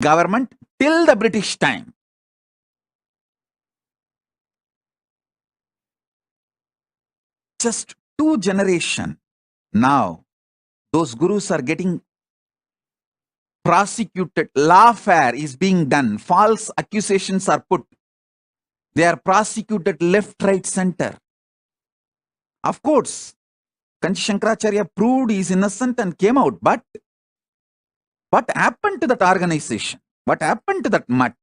government till the British time. Just 2 generations now, those gurus are getting prosecuted. Lawfare is being done. False accusations are put. They are prosecuted left, right, center. Of course, Kanchi Shankaracharya proved he is innocent and came out. But what happened to that organization? What happened to that mutt?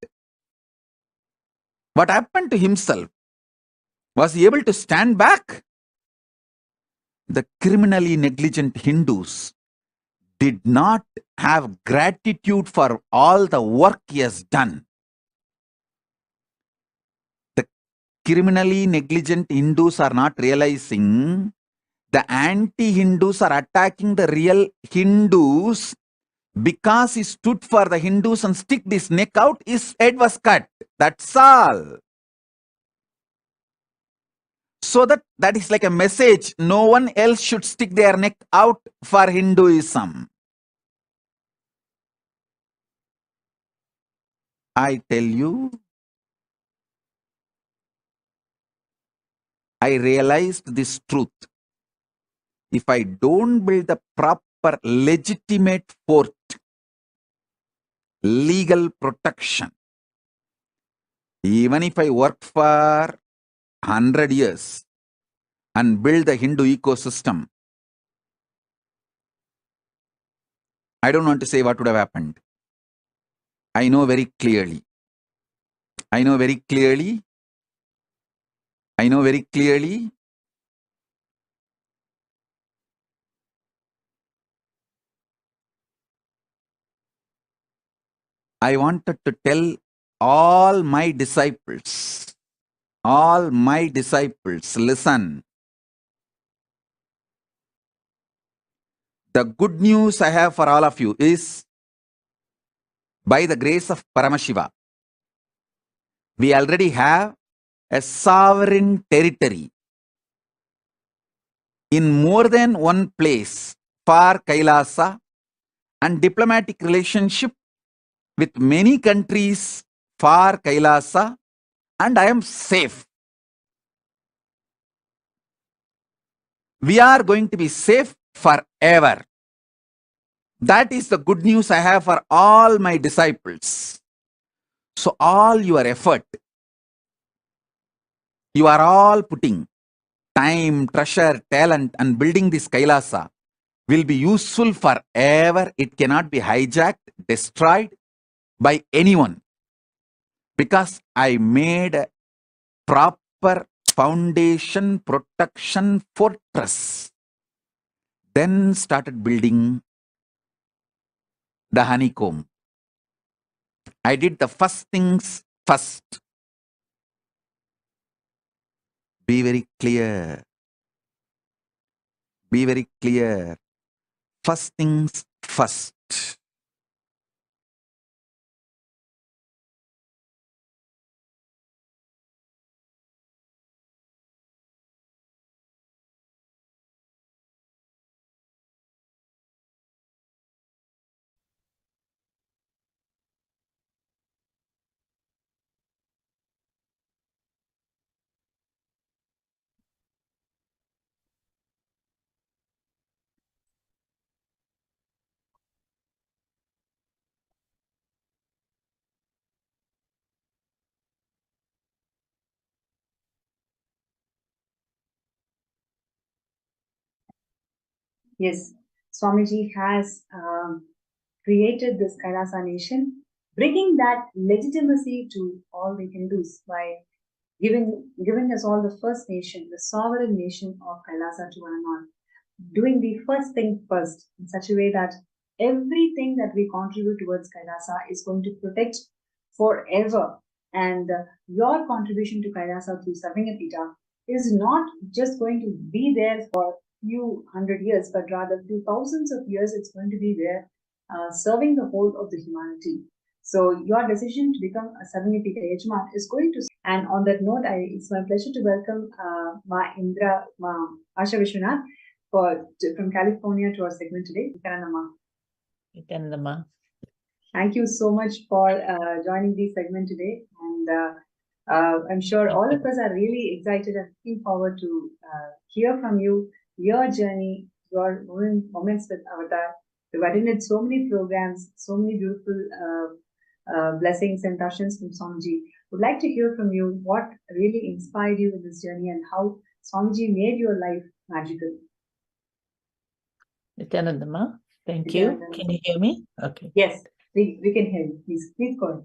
What happened to himself? Was he able to stand back? The criminally negligent Hindus did not have gratitude for all the work he has done. The criminally negligent Hindus are not realizing the anti-Hindus are attacking the real Hindus because he stood for the Hindus and sticked his neck out, his head was cut. That's all. So that is like a message. No one else should stick their neck out for Hinduism. I tell you, I realized this truth. If I don't build the proper legitimate fort, legal protection, even if I work for 100 years and build the Hindu ecosystem, I don't want to say what would have happened. I know very clearly. I know very clearly. I know very clearly. I wanted to tell all my disciples, listen. The good news I have for all of you is, by the grace of Paramashiva, we already have a sovereign territory in more than one place for Kailasa and diplomatic relationship with many countries for Kailasa, and I am safe. We are going to be safe forever. That is the good news I have for all my disciples. So all your effort, you are all putting time, treasure, talent and building this Kailasa will be useful forever. It cannot be hijacked, destroyed by anyone, because I made a proper foundation, protection, fortress. Then started building the honeycomb. I did the first things first. Be very clear. Be very clear. First things first. Yes, Swamiji has created this Kailasa nation, bringing that legitimacy to all the Hindus by giving us all the first nation, the sovereign nation of Kailasa to one and all, doing the first thing first in such a way that everything that we contribute towards Kailasa is going to protect forever. And your contribution to Kailasa through Sarvingapita is not just going to be there for few hundred years, but rather few thousands of years. It's going to be there, serving the whole of the humanity. So your decision to become a Sarvingapita Yajman is going to. And on that note, it's my pleasure to welcome Ma Indra, Ma Asha Vishwanath from California to our segment today. Nithyananda. Nithyananda. Thank you so much for joining the segment today. And I'm sure all of us are really excited and looking forward to hear from you, your journey, your moments with Avatar. You've attended so many programs, so many beautiful blessings and darshans from Swamiji. Would like to hear from you what really inspired you in this journey and how Swamiji made your life magical. Nithyananda, thank Nithyananda. you. Can you hear me? Okay. Yes, we can hear you. Please go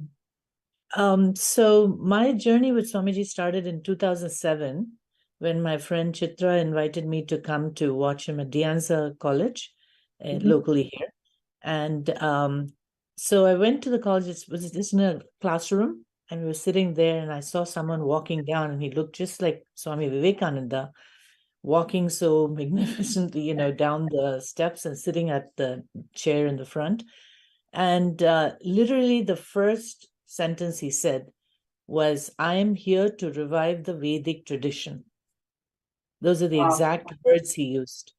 ahead. So my journey with Swamiji started in 2007 when my friend Chitra invited me to come to watch him at Dianza College, locally here. And so I went to the college. It was just in a classroom, and we were sitting there, and I saw someone walking down, and he looked just like Swami Vivekananda, walking so magnificently, down the steps and sitting at the chair in the front. And literally the first sentence he said was, "I am here to revive the Vedic tradition." Those are the exact words he used.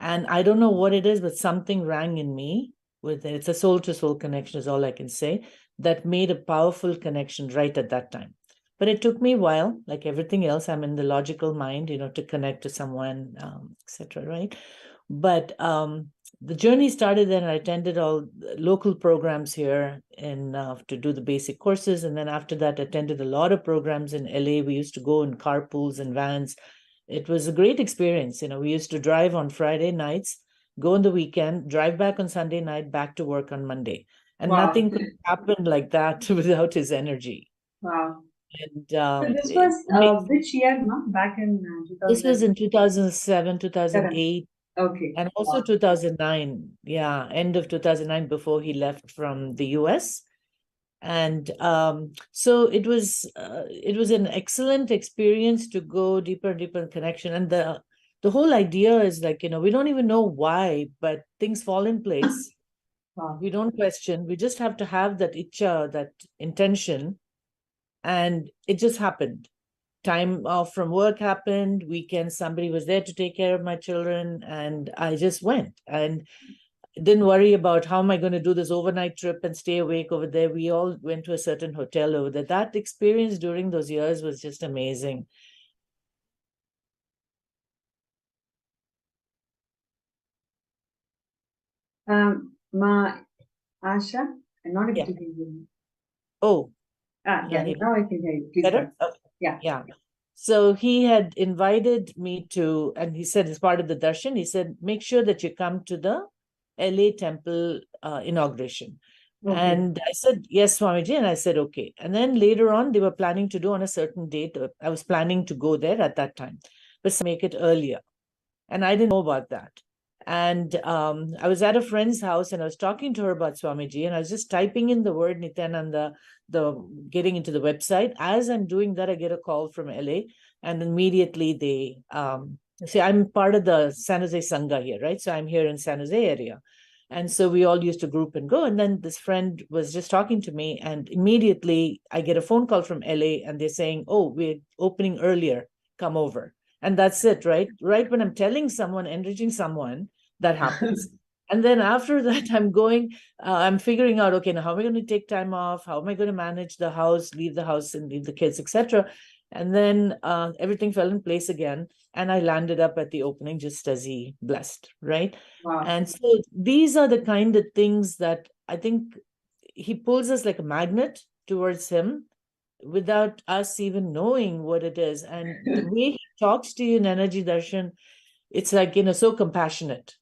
And I don't know what it is, but something rang in me with it. It's a soul-to-soul connection is all I can say, that made a powerful connection right at that time. But it took me a while, like everything else. I'm in the logical mind, to connect to someone, etc. Right? But the journey started then. I attended all local programs here to do the basic courses. And then after that, attended a lot of programs in LA. We used to go in carpools and vans. It was a great experience. We used to drive on Friday nights, go on the weekend, drive back on Sunday night, back to work on Monday. And nothing could happen like that without his energy. Wow. And so this was which year, no? Back in 2000? This was in 2007, 2008. Okay. And also 2009. Yeah, end of 2009 before he left from the US. And so it was an excellent experience to go deeper and deeper in connection. And the whole idea is like, we don't even know why, but things fall in place. Wow. We don't question. We just have to have that icha, that intention. And it just happened. Time off from work happened. Weekend, somebody was there to take care of my children. And I just went. And didn't worry about how am I going to do this overnight trip and stay awake over there. We all went to a certain hotel over there. That experience during those years was just amazing. Ma Asha, I'm not able to hear you. Oh. Yeah, now I can hear you. Please better? Okay. Yeah. So he had invited me to, and he said, as part of the darshan, he said, make sure that you come to the LA temple inauguration. Okay. And I said, yes, Swamiji. And I said, okay. And then later on, they were planning to do on a certain date. I was planning to go there at that time, but make it earlier. And I didn't know about that. And I was at a friend's house and I was talking to her about Swamiji, and I was just typing in the word Nithyananda, getting into the website. As I'm doing that, I get a call from LA, and immediately they say, I'm part of the San Jose Sangha here, right? So I'm here in San Jose area. And so we all used to group and go. And then this friend was just talking to me, and immediately I get a phone call from LA, and they're saying, oh, we're opening earlier, come over. And that's it, right? Right when I'm telling someone, enriching someone, that happens. And then after that, I'm figuring out, okay, now how am I going to take time off? How am I going to manage the house, leave the house and leave the kids, etc. And then everything fell in place again. And I landed up at the opening just as he blessed, right? Wow. And so these are the kind of things that I think he pulls us like a magnet towards him without us even knowing what it is. And the way he talks to you in Energy Darshan, it's like, so compassionate.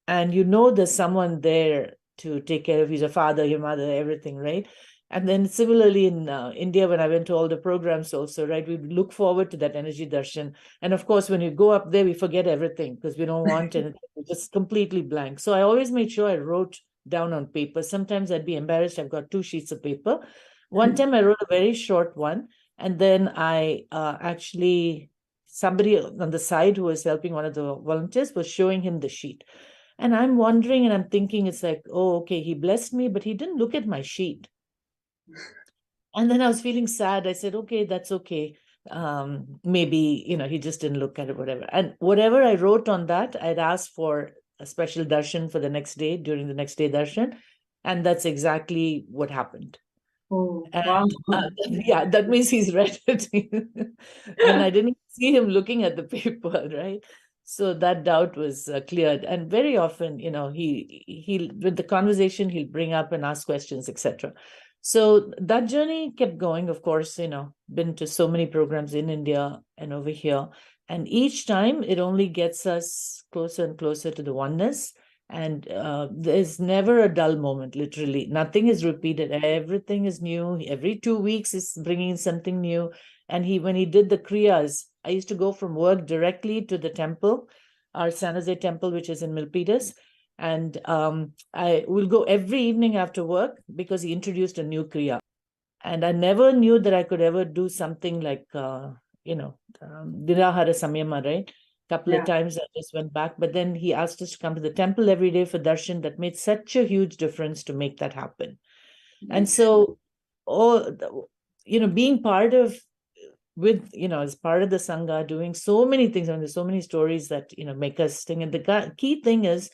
And there's someone there to take care of you, your father, your mother, everything, right? And then similarly in India, when I went to all the programs also, right, we look forward to that Energy Darshan. And of course, when you go up there, we forget everything because we don't want anything. We're just completely blank. So I always made sure I wrote down on paper. Sometimes I'd be embarrassed. I've got 2 sheets of paper. One time I wrote a very short one. And then I actually, somebody on the side who was helping one of the volunteers was showing him the sheet. And I'm wondering and I'm thinking, it's like, oh, okay, he blessed me, but he didn't look at my sheet. And then I was feeling sad. I said, okay, that's okay. Maybe, he just didn't look at it, whatever. And whatever I wrote on that, I'd asked for a special darshan for the next day, during the next day darshan. And that's exactly what happened. Oh, And wow. yeah, that means he's read it. And I didn't see him looking at the paper, right? So that doubt was cleared. And very often, he with the conversation, he'll bring up and ask questions, etc. So that journey kept going. Of course, been to so many programs in India and over here. And each time it only gets us closer and closer to the oneness. And there's never a dull moment, literally. Nothing is repeated. Everything is new. Every 2 weeks is bringing something new. And when he did the Kriyas, I used to go from work directly to the temple, our San Jose temple, which is in Milpitas. And I will go every evening after work because he introduced a new Kriya. And I never knew that I could ever do something like, Nirahara Samyama, right? Couple of times I just went back, but then he asked us to come to the temple every day for darshan. That made such a huge difference to make that happen. And so, being part of as part of the Sangha, doing so many things, and there's so many stories that, make us sting. And the key thing is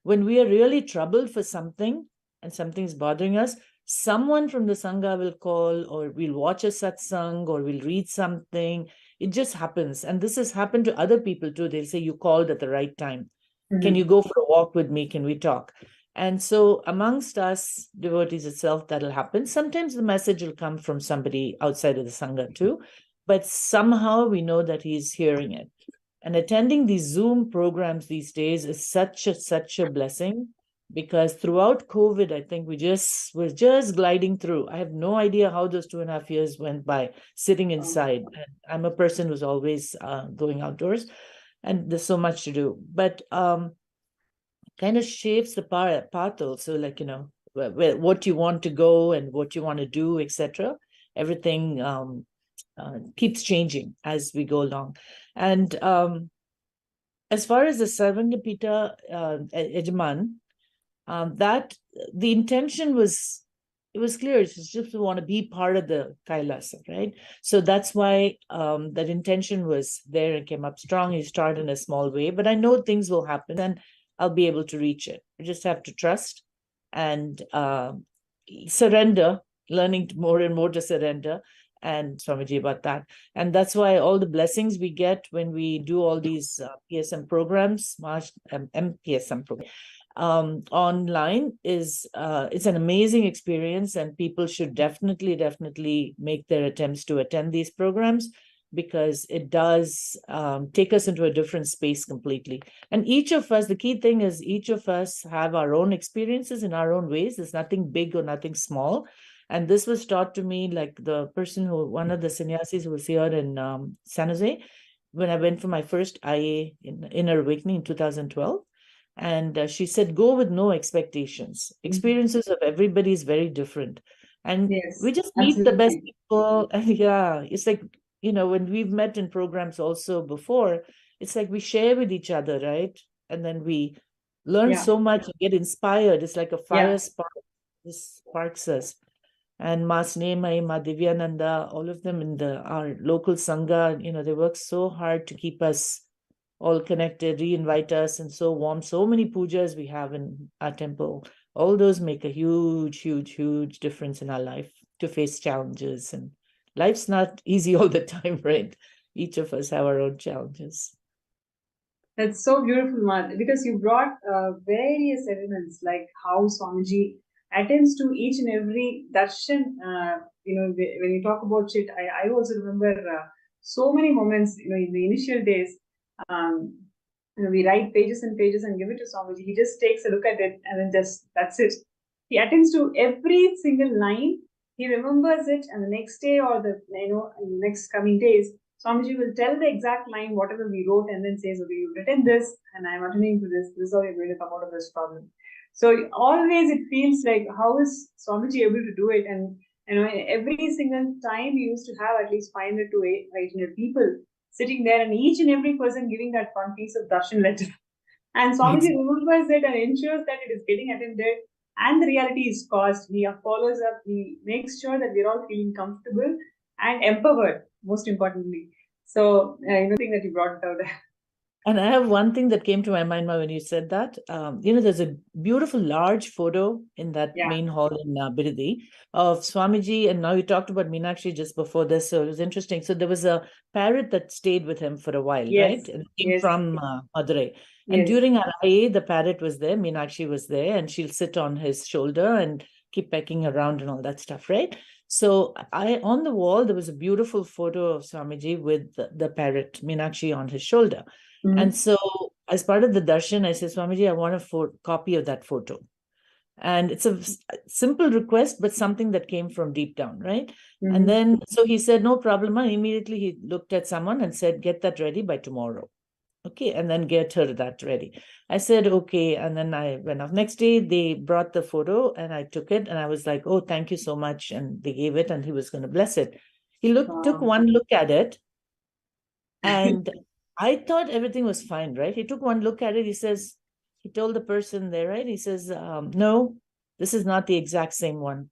when we are really troubled for something and something's bothering us, someone from the Sangha will call, or we'll watch a satsang, or we'll read something. It just happens. And this has happened to other people too. They'll say, you called at the right time. Can you go for a walk with me? Can we talk? And so amongst us devotees itself, that'll happen. Sometimes the message will come from somebody outside of the Sangha too, but somehow we know that he's hearing it. And attending these Zoom programs these days is such a blessing, because throughout COVID, I think we're just gliding through. I have no idea how those 2.5 years went by sitting inside. And I'm a person who's always going outdoors, and there's so much to do. But kind of shapes the path also, like, what you want to go and what you want to do, etc. Everything keeps changing as we go along. And as far as the Sarvangapita Ejman, that the intention was, it was clear. It's just to want to be part of the Kailasa, right? So that's why that intention was there and came up strong. You start in a small way, but I know things will happen and I'll be able to reach it. I just have to trust and surrender, learning more and more to surrender. And Swamiji about that. And that's why all the blessings we get when we do all these PSM programs, MPSM program, online is it's an amazing experience, and people should definitely make their attempts to attend these programs, because it does take us into a different space completely. And each of us, the key thing is each of us have our own experiences in our own ways. There's nothing big or nothing small. And this was taught to me, like the person one of the sannyasis who was here in San Jose, when I went for my first IA in Inner Awakening in 2012. And she said, go with no expectations. Experiences of everybody is very different. And we just meet the best people. And yeah, it's like, when we've met in programs also before, it's like we share with each other, right? And then we learn so much and get inspired. It's like a fire spark. This sparks us. And Ma Snemai, Ma Divyananda, all of them in our local Sangha, they work so hard to keep us all connected, re-invite us, and so warm. So many pujas we have in our temple. All those make a huge difference in our life to face challenges. And life's not easy all the time, right? Each of us have our own challenges. That's so beautiful, Mad, because you brought various elements, like how Swamiji attends to each and every darshan. When you talk about it, I also remember so many moments, in the initial days. We write pages and pages and give it to Swamiji. He just takes a look at it and then that's it. He attends to every single line. He remembers it, and the next day or the next coming days, Swamiji will tell the exact line, whatever we wrote, and then says, okay, you've written this, and I'm attending to this. This is how you're going to come out of this problem. So always it feels like, how is Swamiji able to do it? And every single time we used to have at least 500 to 800 people sitting there, and each and every person giving that one piece of darshan letter. And Swamiji remembers it and ensures that it is getting attended, and the reality is caused. He follows up, he makes sure that we're all feeling comfortable and empowered, most importantly. So, thing that you brought out there. And I have one thing that came to my mind when you said that. There's a beautiful large photo in that main hall in Biruthi of Swamiji. And now you talked about Meenakshi just before this. So it was interesting. So there was a parrot that stayed with him for a while, right? And it came from Madurai. And during our IA, the parrot was there. Meenakshi was there. And she'll sit on his shoulder and keep pecking around and all that stuff, right? So on the wall, there was a beautiful photo of Swamiji with the parrot, Meenakshi, on his shoulder. And so as part of the darshan, I said, Swamiji, I want a copy of that photo. And it's a simple request, but something that came from deep down, right? And then, so he said, no problem. And immediately he looked at someone and said, get that ready by tomorrow. Okay. And then get her that ready. I said, okay. And then I went off. Next day, they brought the photo and I took it and I was like, oh, thank you so much. And they gave it and he was going to bless it. He took one look at it and I thought everything was fine, right? He took one look at it. He told the person there, right? He says, no, this is not the exact same one.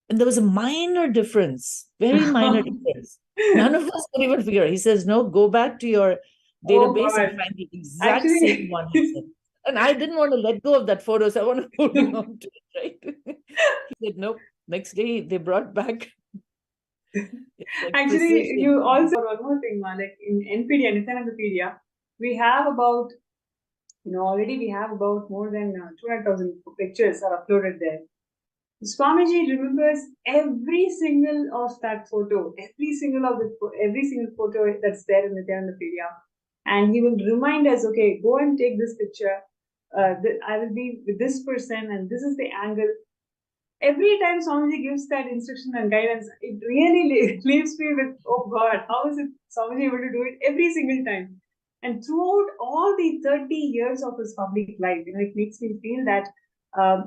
And there was a minor difference, very minor difference. None of us could even figure it. He says, no, go back to your database and find the exact same one. He said. And I didn't want to let go of that photo, so I want to hold on to it, right? He said, nope. Next day, they brought back. Actually, you also one more thing, like in NPD and Nithyananda, we have about, already we have about more than 200,000 pictures are uploaded there. Swamiji remembers every single of that photo, every single photo that's there in Nithyananda, and he will remind us, okay, go and take this picture. I will be with this person, and this is the angle. Every time Swamiji gives that instruction and guidance, it really leaves me with, oh God, how is it Swamiji able to do it every single time? And throughout all the 30 years of his public life, it makes me feel that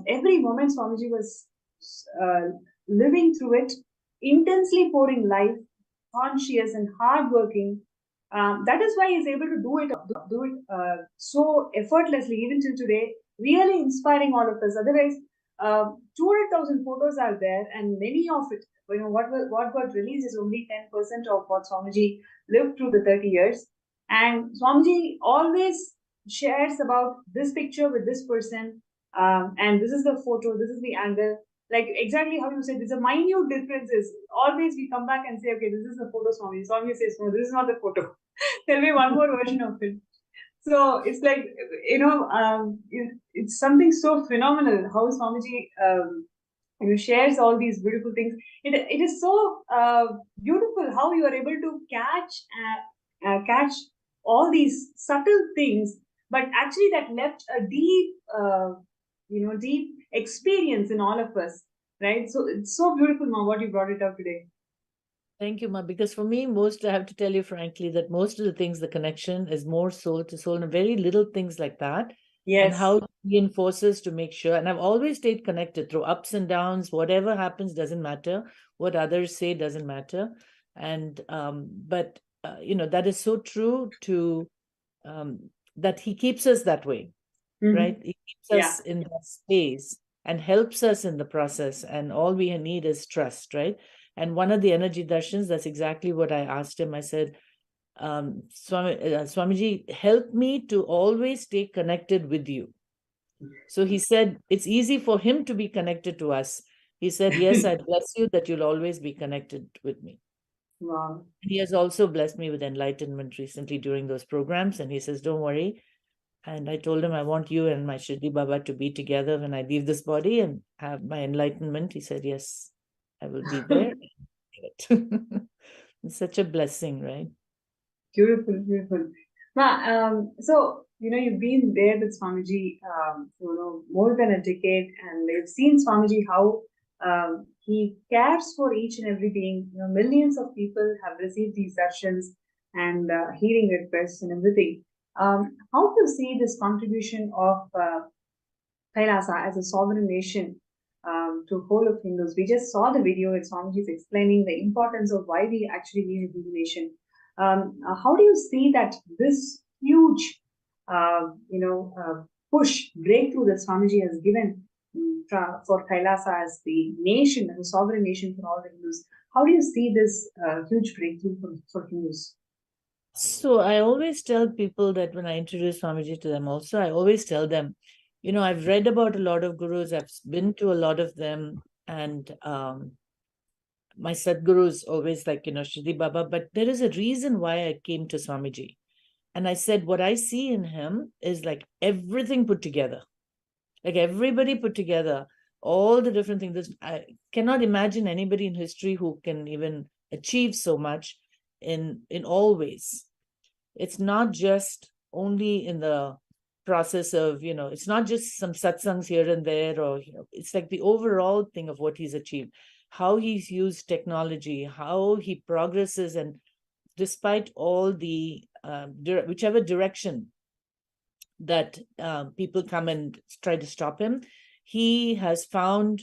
every moment Swamiji was living through it, intensely pouring life, conscious and hardworking. That is why he's able to do it so effortlessly, even till today, really inspiring all of us. Otherwise, 200,000 photos are there, and many of it, what got released is only 10% of what Swamiji lived through the 30 years. And Swamiji always shares about this picture with this person, and this is the photo, this is the angle. Like exactly how you said, there's a minute differences. Always we come back and say, okay, this is the photo, Swamiji. Swamiji says, no, this is not the photo. There'll be one more version of it. So it's like, it's something so phenomenal how Swamiji shares all these beautiful things. It is so beautiful how you are able to catch all these subtle things, but actually that left a deep experience in all of us, right? So it's so beautiful, Ma, what you brought it up today. Thank you, Ma. Because for me, I have to tell you frankly that most of the things, the connection is more soul to soul and very little things like that. Yes. And how it reinforces to make sure. And I've always stayed connected through ups and downs. Whatever happens doesn't matter. What others say doesn't matter. And but that is so true to that he keeps us that way, right? He keeps us in that space and helps us in the process. And all we need is trust, right? And one of the energy darshans, that's exactly what I asked him. I said, Swamiji, help me to always stay connected with you. So he said, it's easy for him to be connected to us. He said, yes, I bless you that you'll always be connected with me. Wow. And he has also blessed me with enlightenment recently during those programs. And he says, don't worry. And I told him, I want you and my Shirdi Baba to be together when I leave this body and have my enlightenment. He said, yes, I will be there. It's such a blessing, right? Beautiful, beautiful. Ma, so, you've been there with Swamiji, more than a decade, and you've seen Swamiji how he cares for each and every being. Millions of people have received these darshans and healing requests and everything. How do you see this contribution of Kailasa as a sovereign nation to whole of Hindus? We just saw the video where Swamiji is explaining the importance of why we actually need a Hindu nation. How do you see that this huge, push, breakthrough that Swamiji has given for Kailasa as the nation, as a sovereign nation for all the Hindus? How do you see this huge breakthrough for Hindus? So I always tell people that when I introduce Swamiji to them also, I always tell them, I've read about a lot of gurus, I've been to a lot of them, and my Sadguru is always like, Shri Baba, but there is a reason why I came to Swamiji. And I said, what I see in him is like everything put together, like everybody put together, all the different things. I cannot imagine anybody in history who can even achieve so much in all ways. It's not just only in the process of, it's not just some satsangs here and there, or, it's like the overall thing of what he's achieved, how he's used technology, how he progresses, and despite all the whichever direction that people come and try to stop him, he has found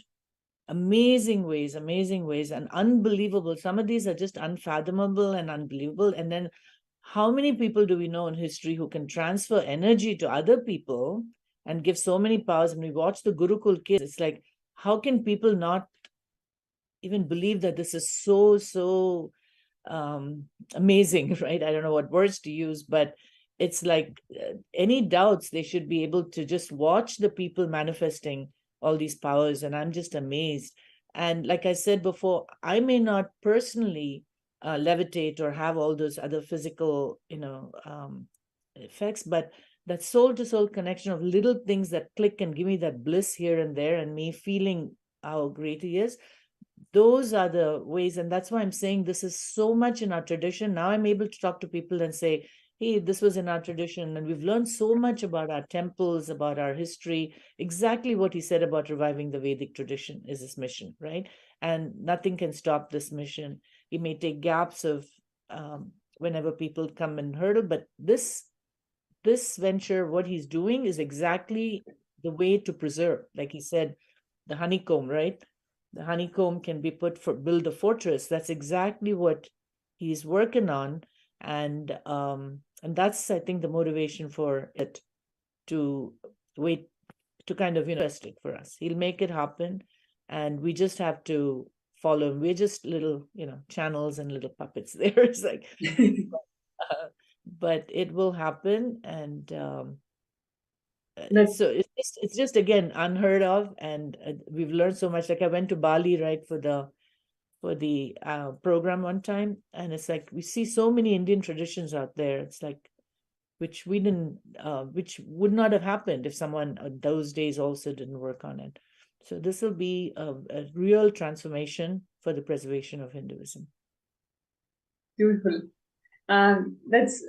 amazing ways, and unbelievable. Some of these are just unfathomable and unbelievable. And then how many people do we know in history who can transfer energy to other people and give so many powers? When we watch the Gurukul kids, it's like, how can people not even believe that this is so amazing, right? I don't know what words to use, but it's like any doubts, they should be able to just watch the people manifesting all these powers. And I'm just amazed. And like I said before, I may not personally levitate or have all those other physical, effects, but that soul to soul connection of little things that click and give me that bliss here and there, and me feeling how great he is, those are the ways. And that's why I'm saying this is so much in our tradition. Now I'm able to talk to people and say, hey, this was in our tradition, and we've learned so much about our temples, about our history. Exactly what he said about reviving the Vedic tradition is his mission, right? And nothing can stop this mission. He may take gaps of whenever people come and hurdle, but this venture, what he's doing is exactly the way to preserve. Like he said, the honeycomb, right? The honeycomb can be put for build a fortress. That's exactly what he's working on. And that's, I think, the motivation for it to wait, to kind of, test it for us. He'll make it happen, and we just have to follow him. We're just little, channels and little puppets there. It's like, but it will happen. And so it's just again unheard of, and we've learned so much. Like I went to Bali, right, for the program one time, and it's like we see so many Indian traditions out there. It's like which we didn't, which would not have happened if someone those days also didn't work on it. So this will be a real transformation for the preservation of Hinduism. Beautiful. That's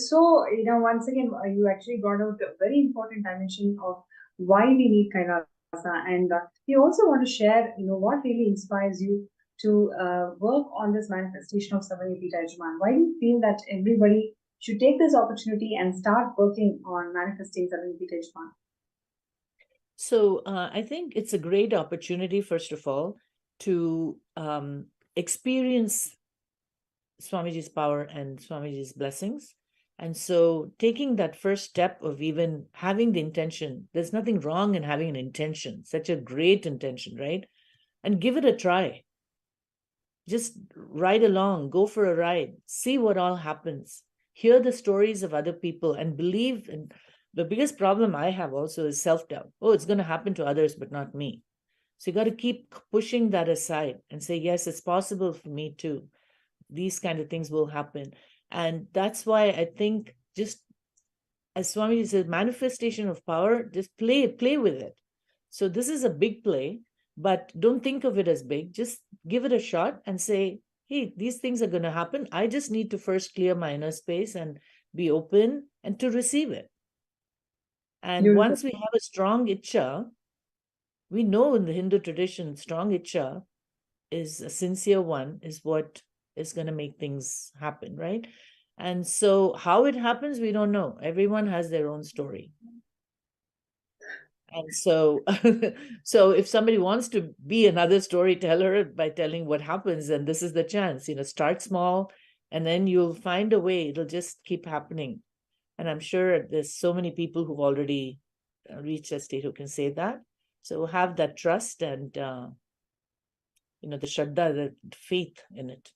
so, once again, you actually brought out a very important dimension of why we need Kailasa. And we also want to share, what really inspires you to work on this manifestation of Samadhi Yajman. Why do you feel that everybody should take this opportunity and start working on manifesting Samadhi Yajman? So I think it's a great opportunity, first of all, to experience Swamiji's power and Swamiji's blessings. And so taking that first step of even having the intention, there's nothing wrong in having an intention, such a great intention, right? And give it a try. Just ride along, go for a ride, see what all happens, hear the stories of other people, and believe. And the biggest problem I have also is self-doubt. Oh, it's going to happen to others, but not me. So you got to keep pushing that aside and say, yes, it's possible for me too. These kind of things will happen. And that's why I think, just as Swami says, manifestation of power, just play with it. So this is a big play, but don't think of it as big. Just give it a shot and say, hey, these things are going to happen. I just need to first clear my inner space and be open and to receive it. And Beautiful. once we have a strong Icha, we know in the Hindu tradition, strong Icha is a sincere one, is what is going to make things happen, right? And so how it happens, we don't know. Everyone has their own story. And so, so if somebody wants to be another storyteller by telling what happens, then this is the chance. Start small, and then you'll find a way. It'll just keep happening. And I'm sure there's so many people who've already reached a state who can say that. So have that trust and, the shraddha, the faith in it.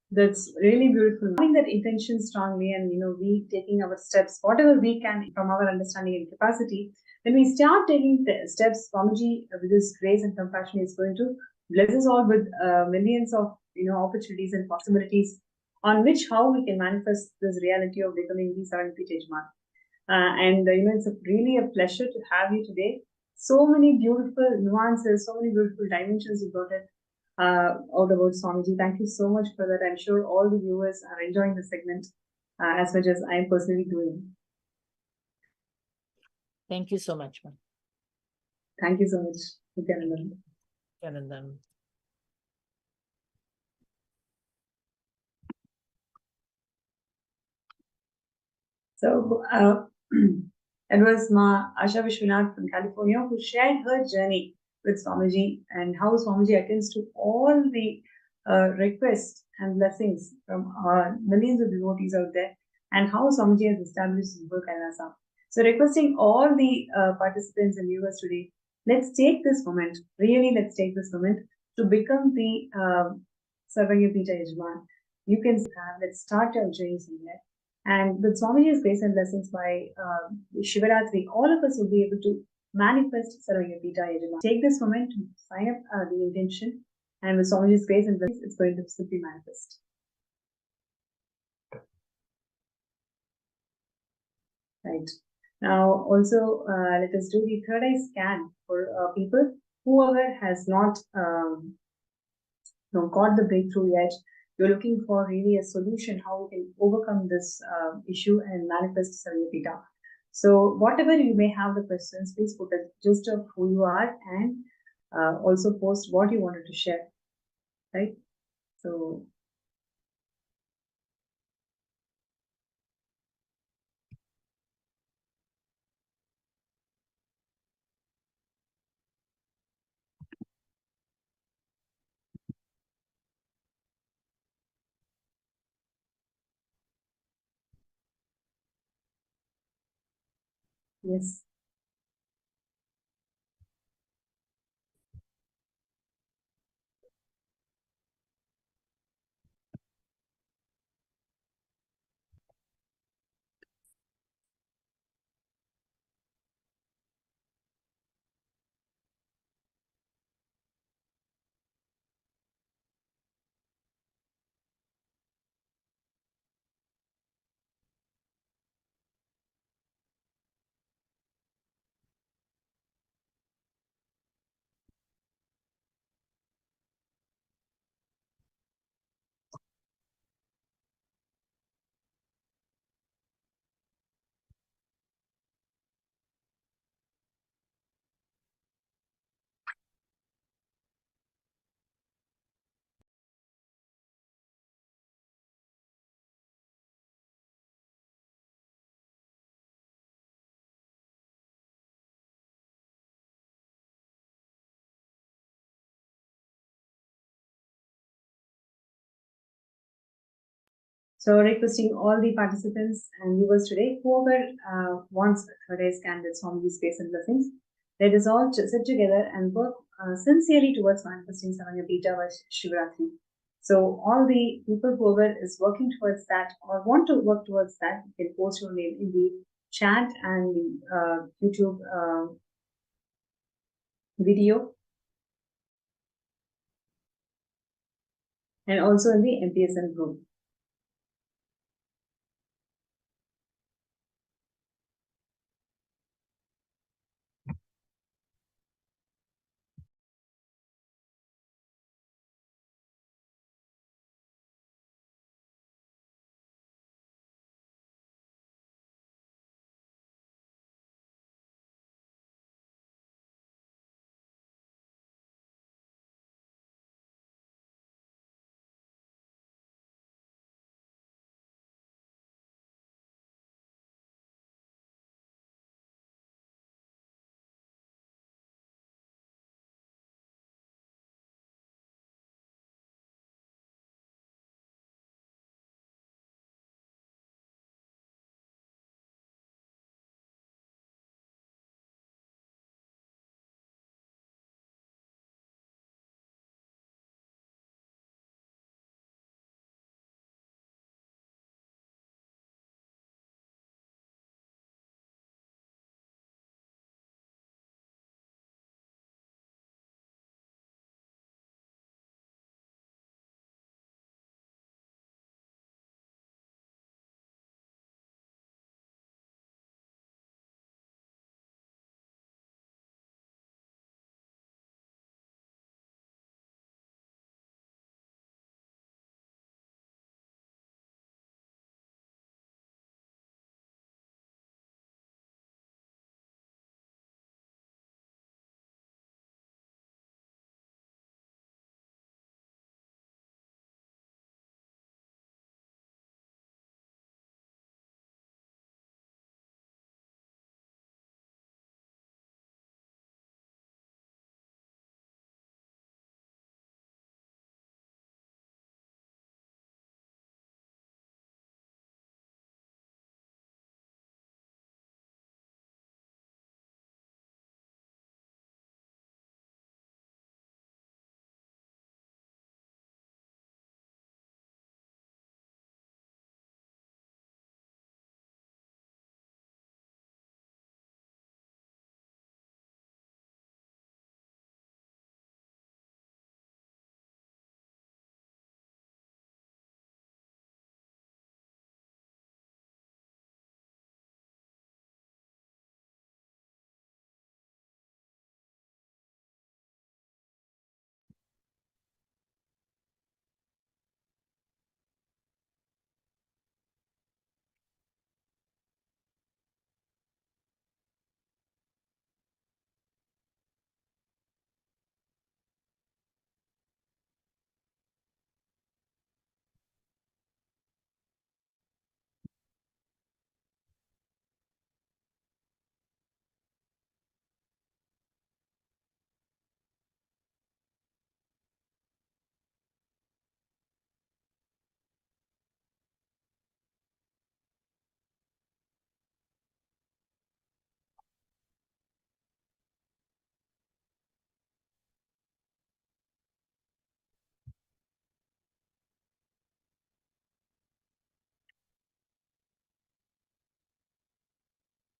That's really beautiful. Having that intention strongly, and we taking our steps, whatever we can from our understanding and capacity. When we start taking the steps, Swamiji, with His grace and compassion, is going to bless us all with millions of opportunities and possibilities on which how we can manifest this reality of becoming the 7th Yajman. And it's really a pleasure to have you today. So many beautiful nuances, so many beautiful dimensions you brought in all about Swamiji. Thank you so much for that. I'm sure all the viewers are enjoying the segment as much as I'm personally doing. Thank you so much, ma'am. Thank you so much, Nithyananda. Nithyananda. So it was Ma Asha Vishwanath from California who shared her journey with Swamiji and how Swamiji attends to all the requests and blessings from millions of devotees out there, and how Swamiji has established his work Kailasa. So requesting all the participants and viewers today, let's take this moment, really let's take this moment to become the Sarvagya Yajman. You can let's start our journey somewhere. And with Swamiji's grace and blessings by Shivaratri, all of us will be able to manifest Sarvagya Yajama. Take this moment to sign up the intention, and with Swamiji's grace and blessings, it's going to simply manifest. Right. Now, also, let us do the third eye scan for people. Whoever has not got the breakthrough yet, you're looking for really a solution how we can overcome this issue and manifest Sarvagya. So whatever you may have the questions, please put a gist of who you are and also post what you wanted to share, right? So yes. So requesting all the participants and viewers today, whoever wants a third eye scan with Swamiji's grace and blessings, let us all sit together and work sincerely towards manifesting Sarvagya by Shivaratri. So all the people whoever is working towards that or want to work towards that, you can post your name in the chat and the YouTube video, and also in the MPSN group.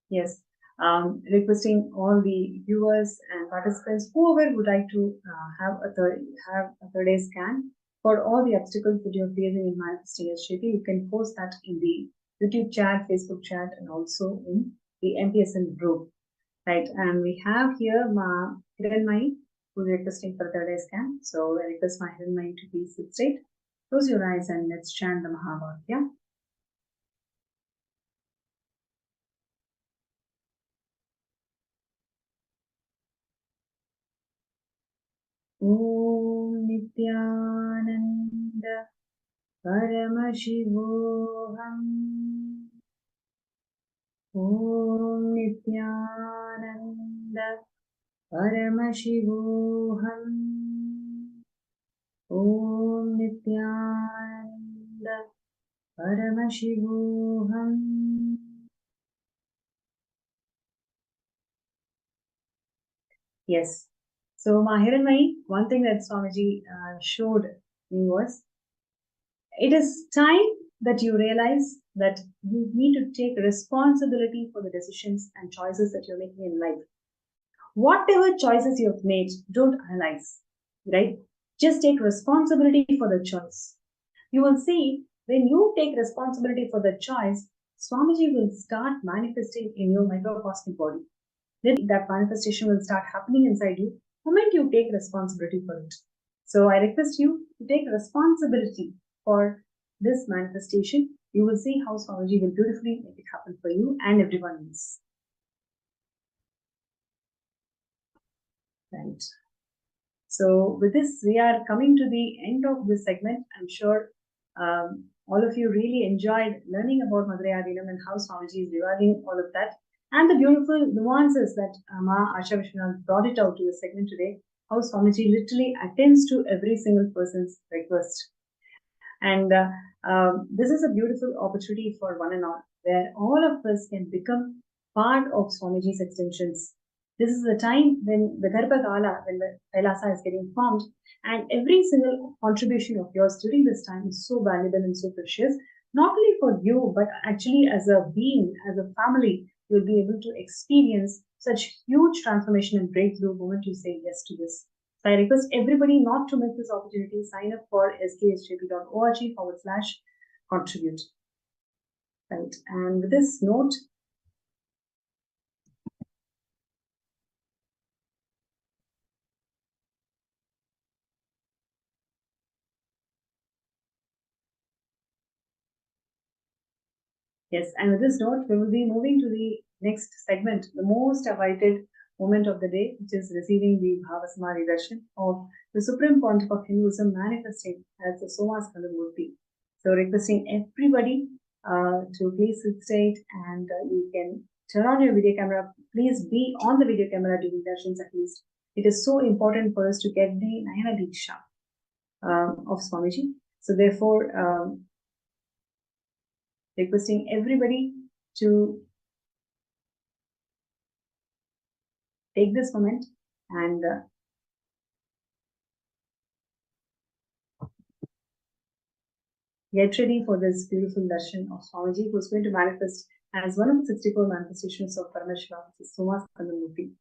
Yes. Requesting all the viewers and participants, whoever would like to have a third eye scan for all the obstacles that you're facing in manifesting SJP, you can post that in the YouTube chat, Facebook chat, and also in the MPSN group. Right. And we have here Ma Hiranmai, who's requesting for third eye scan. So I request Ma Hiranmai to please sit straight. Close your eyes and let's chant the Mahavakya. Om Nithyananda Paramashivam. Om Nithyananda Paramashivam. Om Nithyananda Paramashivam. Yes. So, Mahiranmai, one thing that Swamiji showed me was, it is time that you realize that you need to take responsibility for the decisions and choices that you're making in life. Whatever choices you have made, don't analyze, right? Just take responsibility for the choice. You will see, when you take responsibility for the choice, Swamiji will start manifesting in your microcosmic body. Then that manifestation will start happening inside you the moment you take responsibility for it. So I request you to take responsibility for this manifestation. You will see how Swamiji will beautifully make it happen for you and everyone else. Right. So with this, we are coming to the end of this segment. I'm sure all of you really enjoyed learning about Madurai Adinam and how Swamiji is reviving all of that, and the beautiful nuances that Ma Asha Vishwanath brought it out to the segment today, how Swamiji literally attends to every single person's request. And this is a beautiful opportunity for one and all, where all of us can become part of Swamiji's extensions. This is the time when the Garbha Kala, when the Kailasa is getting formed, and every single contribution of yours during this time is so valuable and so precious, not only for you, but actually as a being, as a family, you'll be able to experience such huge transformation and breakthrough the moment you say yes to this. So I request everybody not to miss this opportunity. Sign up for skshjp.org/contribute. Right. And with this note, yes, and with this note, we will be moving to the next segment, the most awaited moment of the day, which is receiving the Bhava Samadhi Darshan of the Supreme Pontiff of Hinduism manifesting as the Somaskandhar Murthy. So requesting everybody to please sit straight, and you can turn on your video camera. Please be on the video camera during darshans at least. It is so important for us to get the Nayana Diksha of Swamiji. So therefore, requesting everybody to take this moment and get ready for this beautiful darshan of Swamiji, who's going to manifest as one of the 64 manifestations of Paramashivam, which is Somaskandhar Murthy.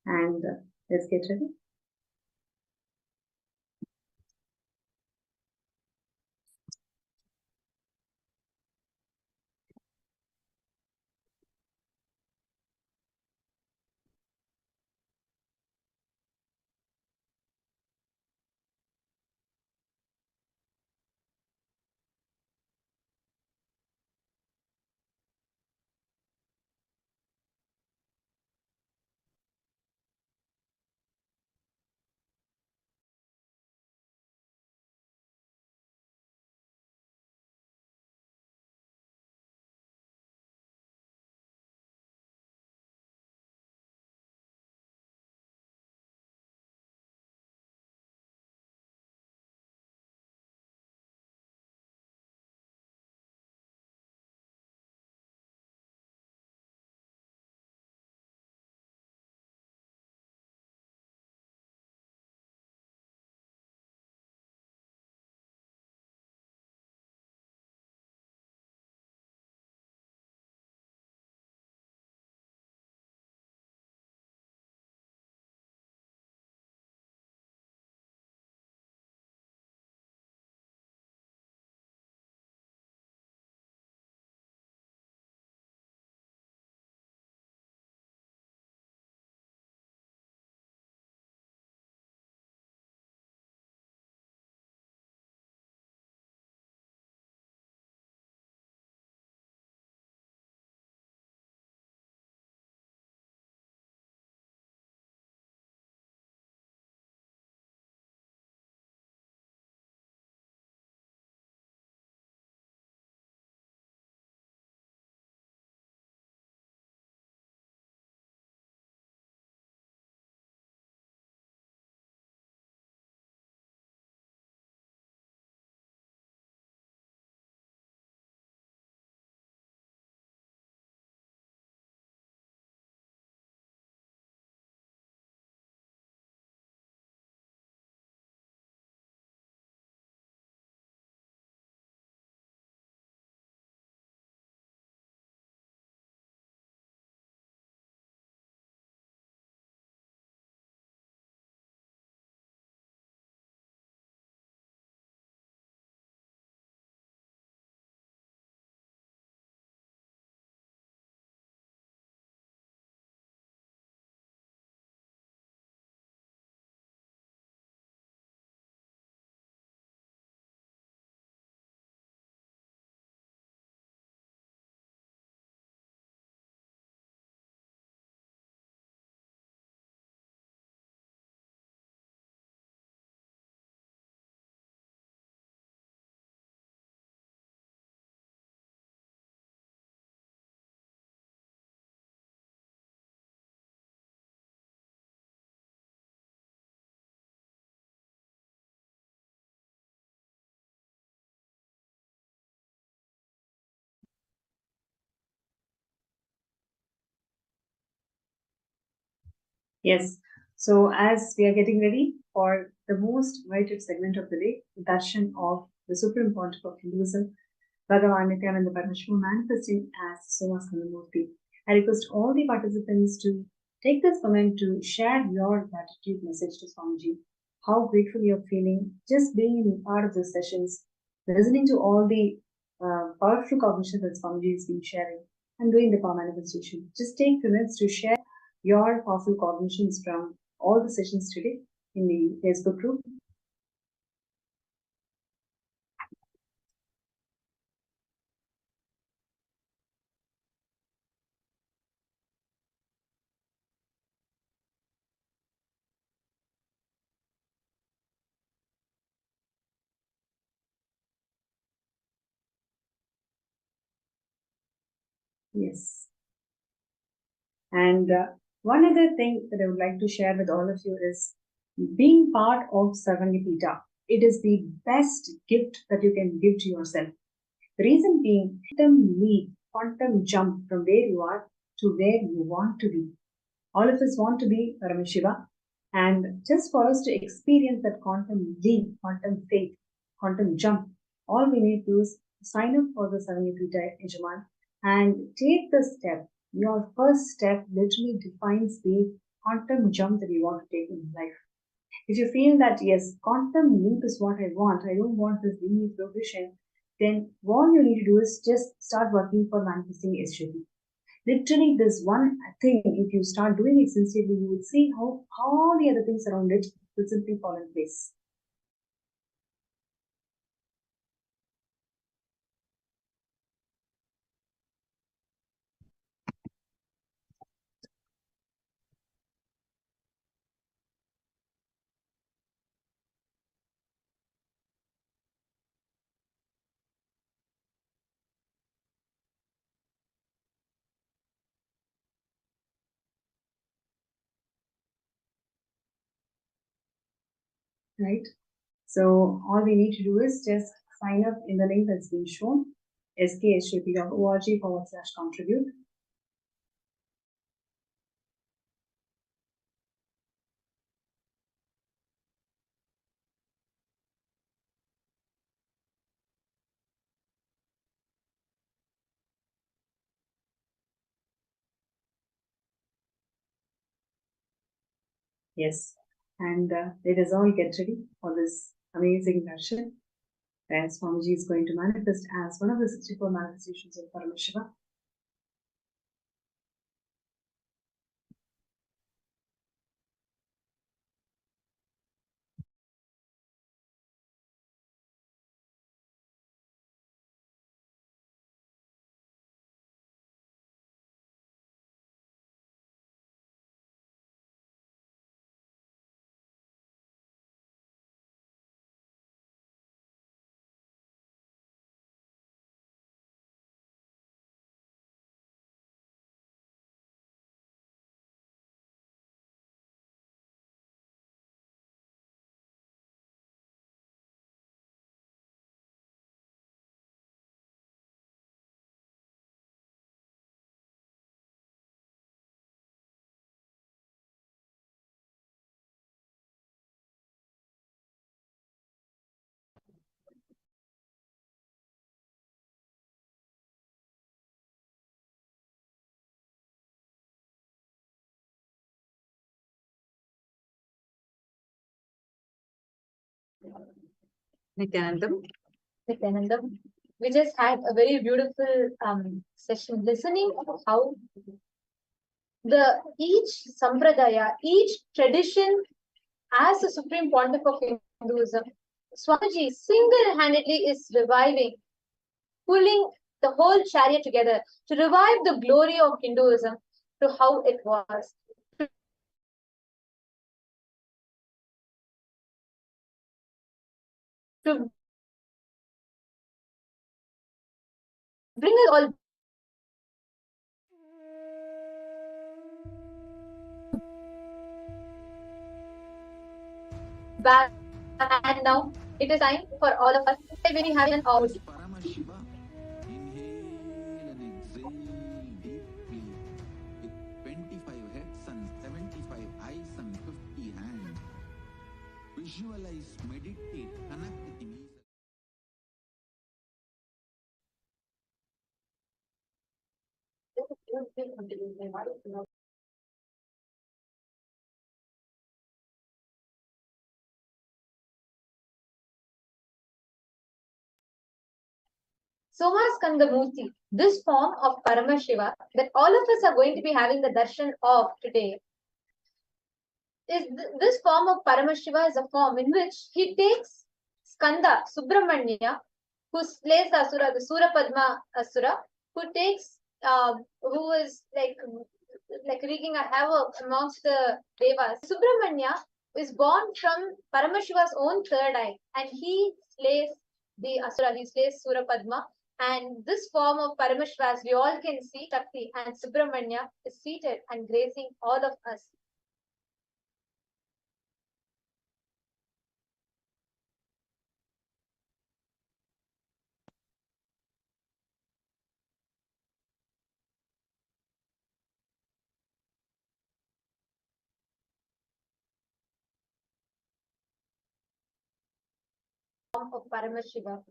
And let's get ready. Yes. So as we are getting ready for the most awaited segment of the day, the Darshan of the Supreme Pontiff of Hinduism, Bhagavan Nithyananda Paramashivam manifesting as Somaskandhar Murthy. I request all the participants to take this moment to share your gratitude message to Swamiji. How grateful you're feeling just being in part of the sessions, listening to all the powerful cognition that Swamiji has been sharing and doing the power manifestation. Just take 2 minutes to share your powerful cognitions from all the sessions today in the Facebook group. Yes. And one other thing that I would like to share with all of you is being part of Sarvangipita. It is the best gift that you can give to yourself. The reason being, quantum leap, quantum jump from where you are to where you want to be. All of us want to be Paramashiva. And just for us to experience that quantum leap, quantum faith, quantum jump, all we need to do is sign up for the Sarvangipita Yajaman and take the step. Your first step literally defines the quantum jump that you want to take in life. If you feel that, yes, quantum leap is what I want, I don't want this linear progression, then all you need to do is just start working for manifesting SJP. Literally, this one thing, if you start doing it sincerely, you will see how all the other things around it will simply fall in place. Right? So all we need to do is just sign up in the link that's been shown, skshjp.org/contribute. Yes, and let us all get ready for this amazing darshan, where Swamiji is going to manifest as one of the 64 manifestations of Paramashiva. Nithyananda. We just had a very beautiful session listening how each sampradaya, each tradition as the supreme pontiff of Hinduism, Swamiji single-handedly is reviving, pulling the whole chariot together to revive the glory of Hinduism to how it was. To bring us all back, and now it is time for all of us to very happy and out. Paramashiva. Inhale and exhale deeply with 25 heads and 75 eyes Visualize, meditate, connect with me. Somaskandhar Murthy, this form of Paramashiva that all of us are going to be having the darshan of today, this form of Paramashiva is a form in which he takes Skanda, Subramanya, who slays the Asura, the Surapadma Asura, who takes, who is like wreaking a havoc amongst the Devas. Subramanya is born from Paramashiva's own third eye, and he slays the Asura, he slays Surapadma. And this form of Paramashiva, as we all can see, Shakti and Subramanya is seated and gracing all of us. Of Paramashiva.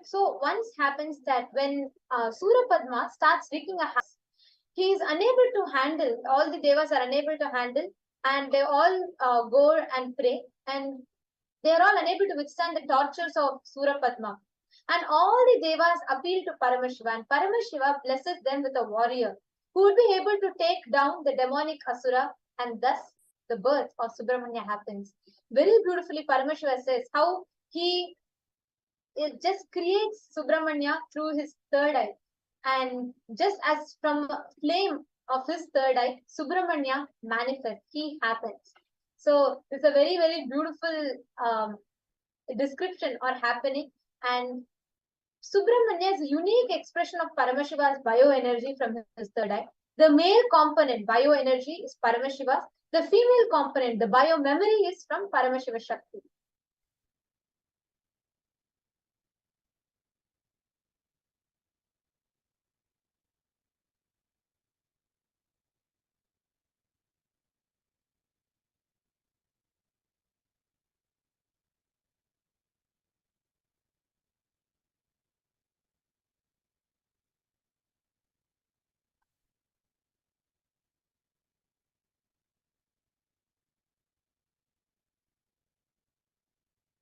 So once happens that when Surapadma starts wreaking a havoc, he is unable to handle, all the devas are unable to handle, and they all go and pray, and they are all unable to withstand the tortures of Surapadma. And all the devas appeal to Paramashiva, and Paramashiva blesses them with a warrior who would be able to take down the demonic Asura, and thus the birth of Subramanya happens. Very beautifully, Paramashiva says how he it just creates Subramanya through his third eye. And just as from flame of his third eye, Subramanya manifests, he happens. So it's a very, very beautiful description or happening. And Subramanya is a unique expression of Paramashiva's bioenergy from his third eye. The male component, bioenergy, is Paramashiva's. The female component, the biomemory, is from Paramashiva Shakti.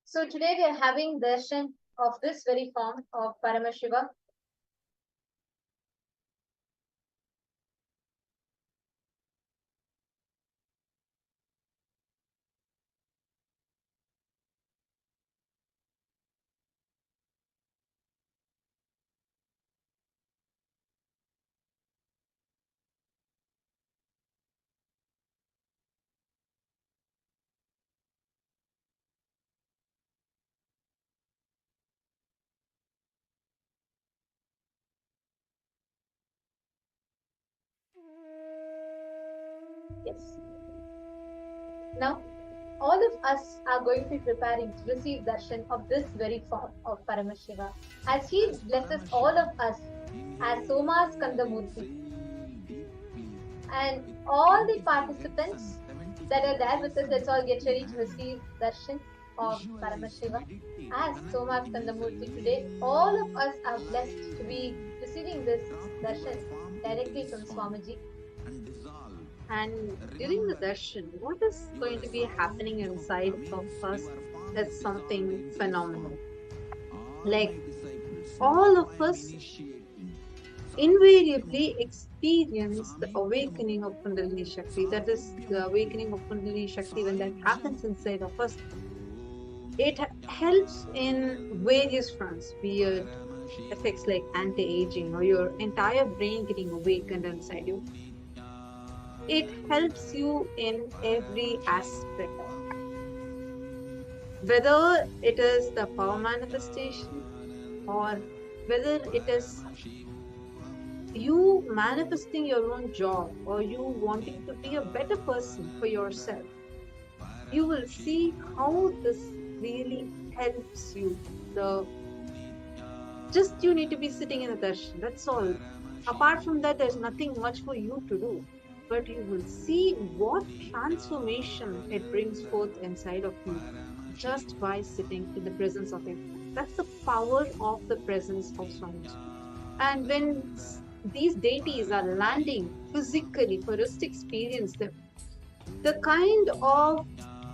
So today we are having darshan of this very form of Paramashiva. Yes. Now, all of us are going to be preparing to receive darshan of this very form of Paramashiva, as he blesses all of us as Somaskandhar Murthy. And all the participants that are there with us, let's all get ready to receive darshan of Paramashiva as Somaskandhar Murthy today. All of us are blessed to be receiving this darshan directly from Swamiji. And during the darshan, what is going to be happening inside of us is something phenomenal. Like all of us invariably experience the awakening of Kundalini Shakti. That is the awakening of Kundalini Shakti. When that happens inside of us, it helps in various fronts, be it effects like anti-aging or your entire brain getting awakened inside you. It helps you in every aspect. Whether it is the power manifestation or whether it is you manifesting your own job or you wanting to be a better person for yourself, you will see how this really helps you. Just you need to be sitting in a darshan, that's all. Apart from that, there's nothing much for you to do. but you will see what transformation it brings forth inside of you just by sitting in the presence of Him. That's the power of the presence of Swamiji. And when these deities are landing physically for us to experience them, the kind of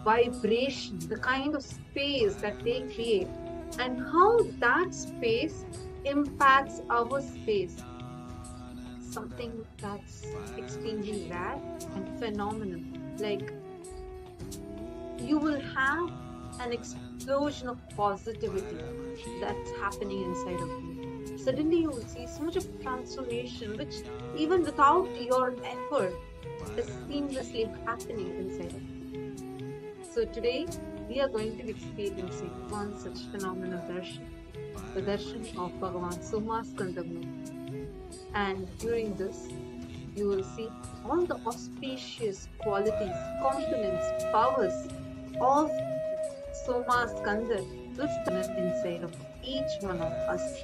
vibration, the kind of space that they create, and how that space impacts our space, something that's extremely rare and phenomenal. Like, you will have an explosion of positivity that's happening inside of you. Suddenly, you will see so much of transformation, which even without your effort is seamlessly happening inside of you. So, today we are going to be experiencing one such phenomenal darshan, the darshan of Bhagavan Somaskandhar. And during this, you will see all the auspicious qualities, components, powers of Somaskandhar will stand inside of each one of us.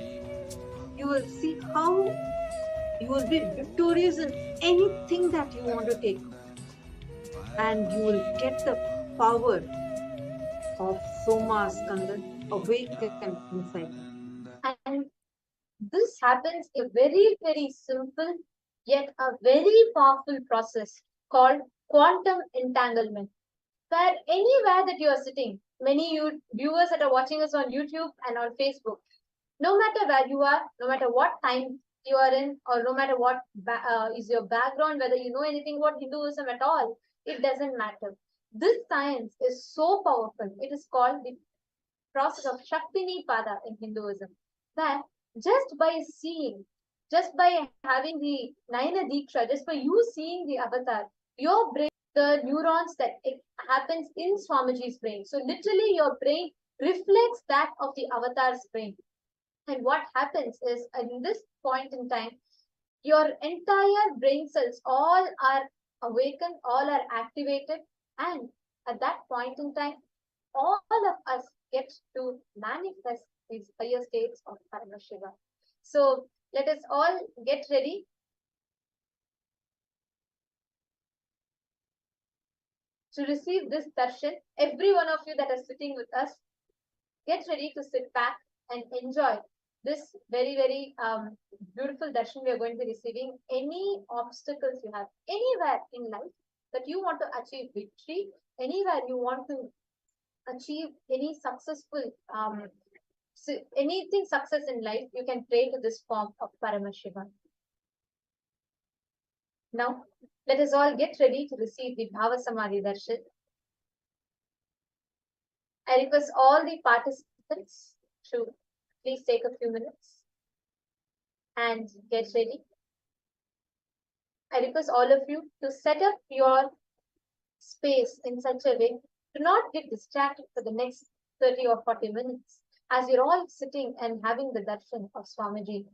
You will see how you will be victorious in anything that you want to take, and you will get the power of Somaskandhar awakened inside. And this happens in a very, very simple yet a very powerful process called quantum entanglement. Where anywhere that you are sitting, many viewers that are watching us on YouTube and on Facebook, no matter where you are, no matter what time you are in, or no matter what is your background, whether you know anything about Hinduism at all, it doesn't matter. This science is so powerful. It is called the process of Shaktini Pada in Hinduism, that just by seeing, just by having the Naina Diksha, just by you seeing the avatar, your brain, the neurons that it happens in Swamiji's brain. So literally your brain reflects that of the avatar's brain. And what happens is, in this point in time, your entire brain cells all are awakened, all are activated, and at that point in time, all of us get to manifest these higher states of Paramashivam. So let us all get ready to receive this darshan. Every one of you that is sitting with us, get ready to sit back and enjoy this very, very beautiful darshan we are going to be receiving. Any obstacles you have anywhere in life that you want to achieve victory, anywhere you want to achieve any successful anything success in life, you can pray to this form of Paramashivam. Now, let us all get ready to receive the Bhava Samadhi Darshan. I request all the participants to please take a few minutes and get ready. I request all of you to set up your space in such a way to not get distracted for the next 30 or 40 minutes as you're all sitting and having the darshan of Swamiji.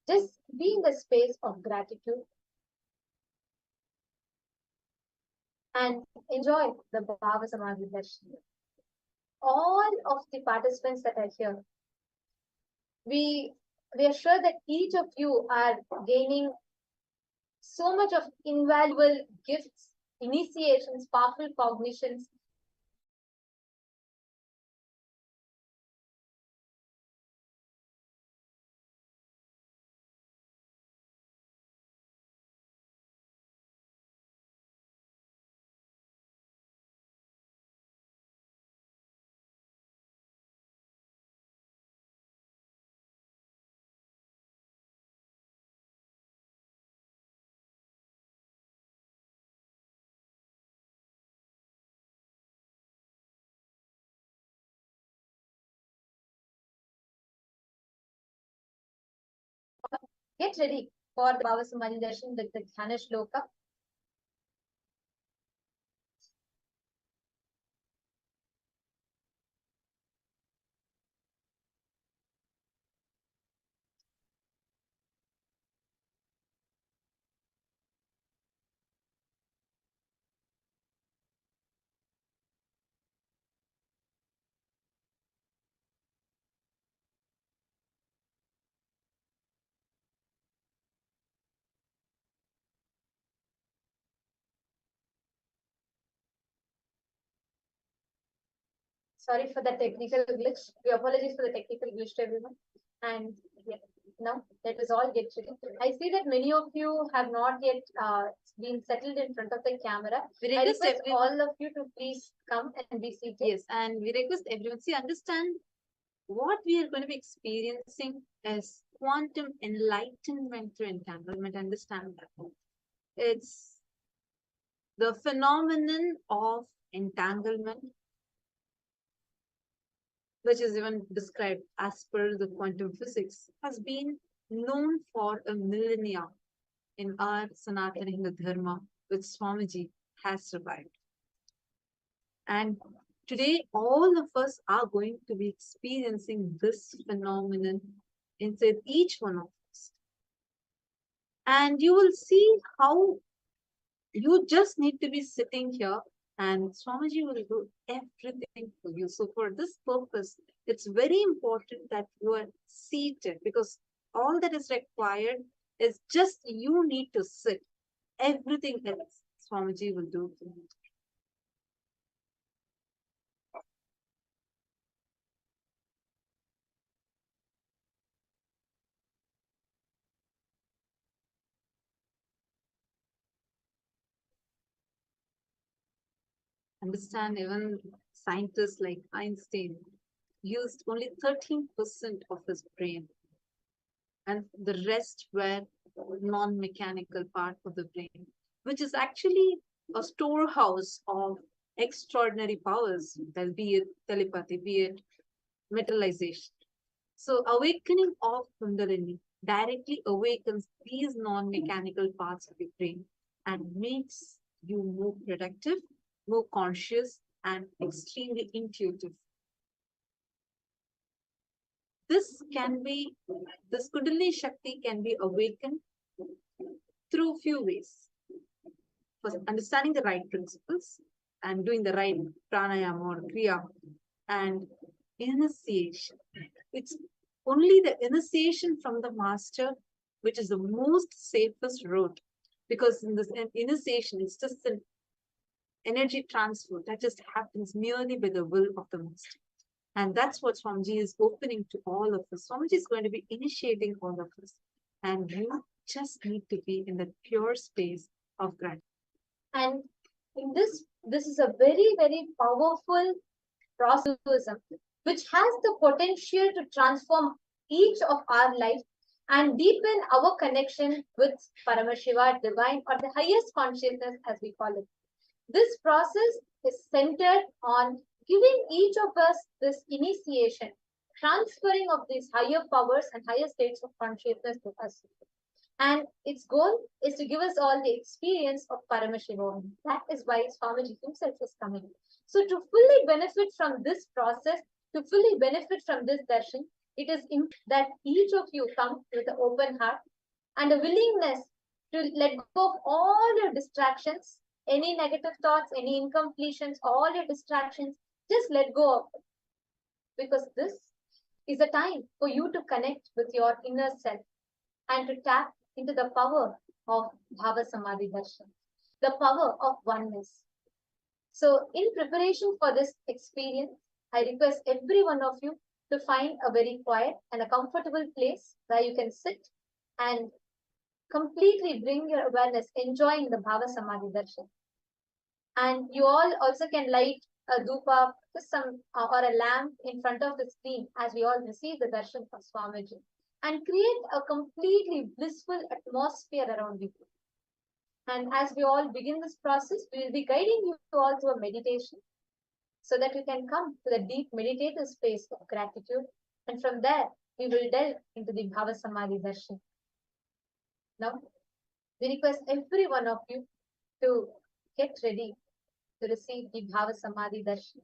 Just be in the space of gratitude and enjoy the Bhava Samadhi Darshan. All of the participants that are here, we are sure that each of you are gaining so much of invaluable gifts, initiations, powerful cognitions. Get ready for the Bhava Samadhi Darshan with the Dhyana Shloka. Sorry for the technical glitch. We apologize for the technical glitch to everyone. And yeah, now let us all get ready. I see that many of you have not yet been settled in front of the camera. I request all of you to please come and be seated. Yes, and we request everyone, see, understand what we are going to be experiencing is quantum enlightenment through entanglement. Understand that. It's the phenomenon of entanglement, which is even described as per the quantum physics, has been known for a millennia in our Sanatana Hindu Dharma, which Swamiji has survived. And today, all of us are going to be experiencing this phenomenon inside each one of us. And you will see how you just need to be sitting here and Swamiji will do everything for you. So for this purpose, it's very important that you are seated, because all that is required is just you need to sit. Everything else Swamiji will do for you. Understand, even scientists like Einstein used only 13% of his brain, and the rest were non-mechanical part of the brain, which is actually a storehouse of extraordinary powers, that be it telepathy, be it metallization. So awakening of Kundalini directly awakens these non-mechanical parts of the brain and makes you more productive, more conscious, and extremely intuitive. This Kundalini Shakti can be awakened through few ways. First, understanding the right principles and doing the right pranayama or kriya, and initiation. It's only the initiation from the master which is the most safest route, because in this initiation, it's just an energy transfer that just happens merely by the will of the master. And that's what Swamiji is opening to all of us. Swamiji is going to be initiating all of us. And you just need to be in that pure space of gratitude. And in this is a very, very powerful process which has the potential to transform each of our lives and deepen our connection with Paramashiva, divine, or the highest consciousness, as we call it. This process is centered on giving each of us this initiation, transferring of these higher powers and higher states of consciousness to us. And its goal is to give us all the experience of Paramashivam. That is why Swamiji himself is coming. So to fully benefit from this process, to fully benefit from this darshan, it is that each of you come with an open heart and a willingness to let go of all your distractions, any negative thoughts, any incompletions, all your distractions, just let go of it. Because this is a time for you to connect with your inner self and to tap into the power of Bhava Samadhi Darshan, the power of oneness. So in preparation for this experience, I request every one of you to find a very quiet and a comfortable place where you can sit and completely bring your awareness, enjoying the Bhava Samadhi Darshan. And you all also can light a dhupa or a lamp in front of the screen as we all receive the darshan of Swamiji, and create a completely blissful atmosphere around you. And as we all begin this process, we will be guiding you all to a meditation so that you can come to the deep meditative space of gratitude. And from there, we will delve into the Bhava Samadhi Darshan. Now, we request every one of you to get ready to receive the Bhava Samadhi Darshan.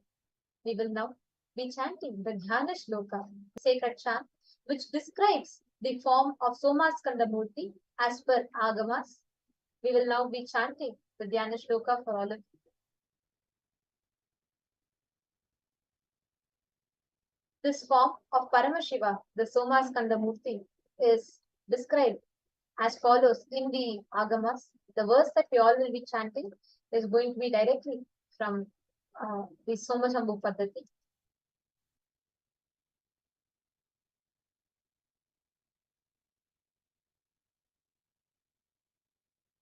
We will now be chanting the Dhyana Shloka, sacred chant, which describes the form of Somaskandhar Murthy as per Agamas. We will now be chanting the Dhyana Shloka for all of you. This form of Paramashiva, the Somaskandhar Murthy, is described as follows in the Agamas. The verse that we all will be chanting is going to be directly from the Somashambhu Paddhati.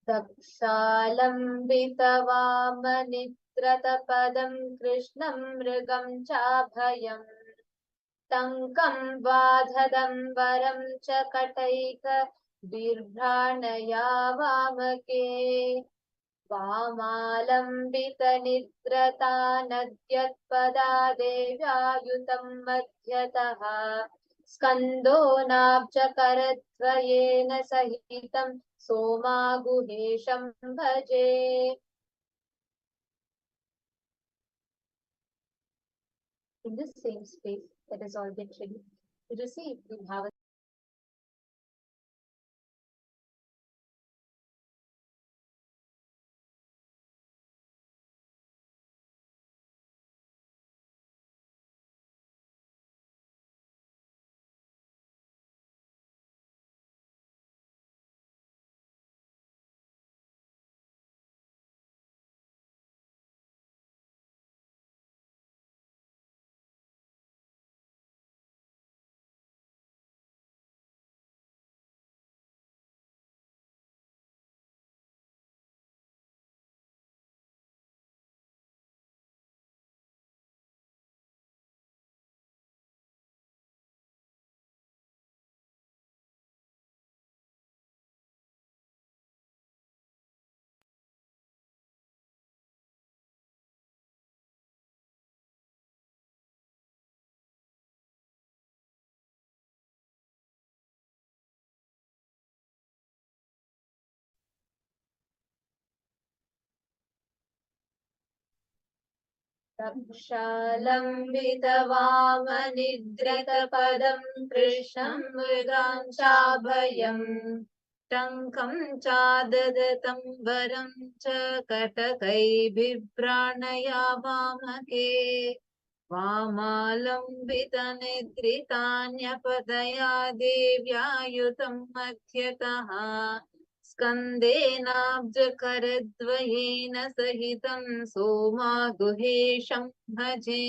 दक्षालम्बितवामनित्रतपदं कृष्णं मृगं चाभयम् टङ्कं बाधदम्बरं च कटैक बिभ्राणया वामके वामालम्बितनिद्रता देव्यायुतं मध्यतः स्कन्दो नाब्जकरद्वयेन सहितं सोमागुहेशं भजे. In this same space, that is all get ready to receive the Bhava. रक्षालम्बितवामनिद्रितपदं कृष्णं मृगां चाभयम् टङ्कं चाददतम्बरं च कटकैर्बिभ्राणया वामके वामालम्बितनिद्रितान्यपतया देव्यायुतं मध्यतः स्कन्देनाब्जकरद्वयेन सहितं सोमागुहेशं भजे.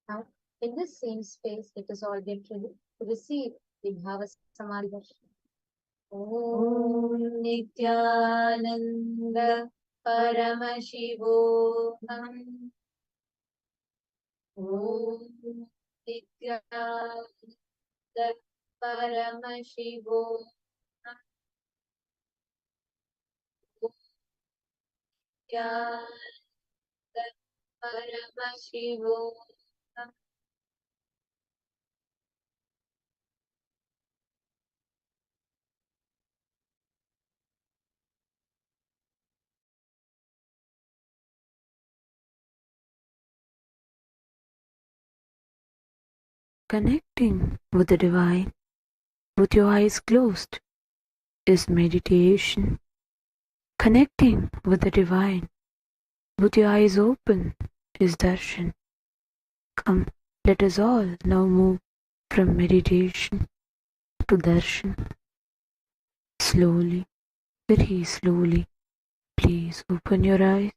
Now, in this same space, it is all get ready to receive the Bhava Samadhi Darshan. Om Nithyananda Paramashivam. Om Nithyananda Paramashivam. Paramashivam. Connecting with the divine with your eyes closed is meditation. Connecting with the divine with your eyes open is darshan. Come, let us all now move from meditation to darshan. Slowly, very slowly, please open your eyes.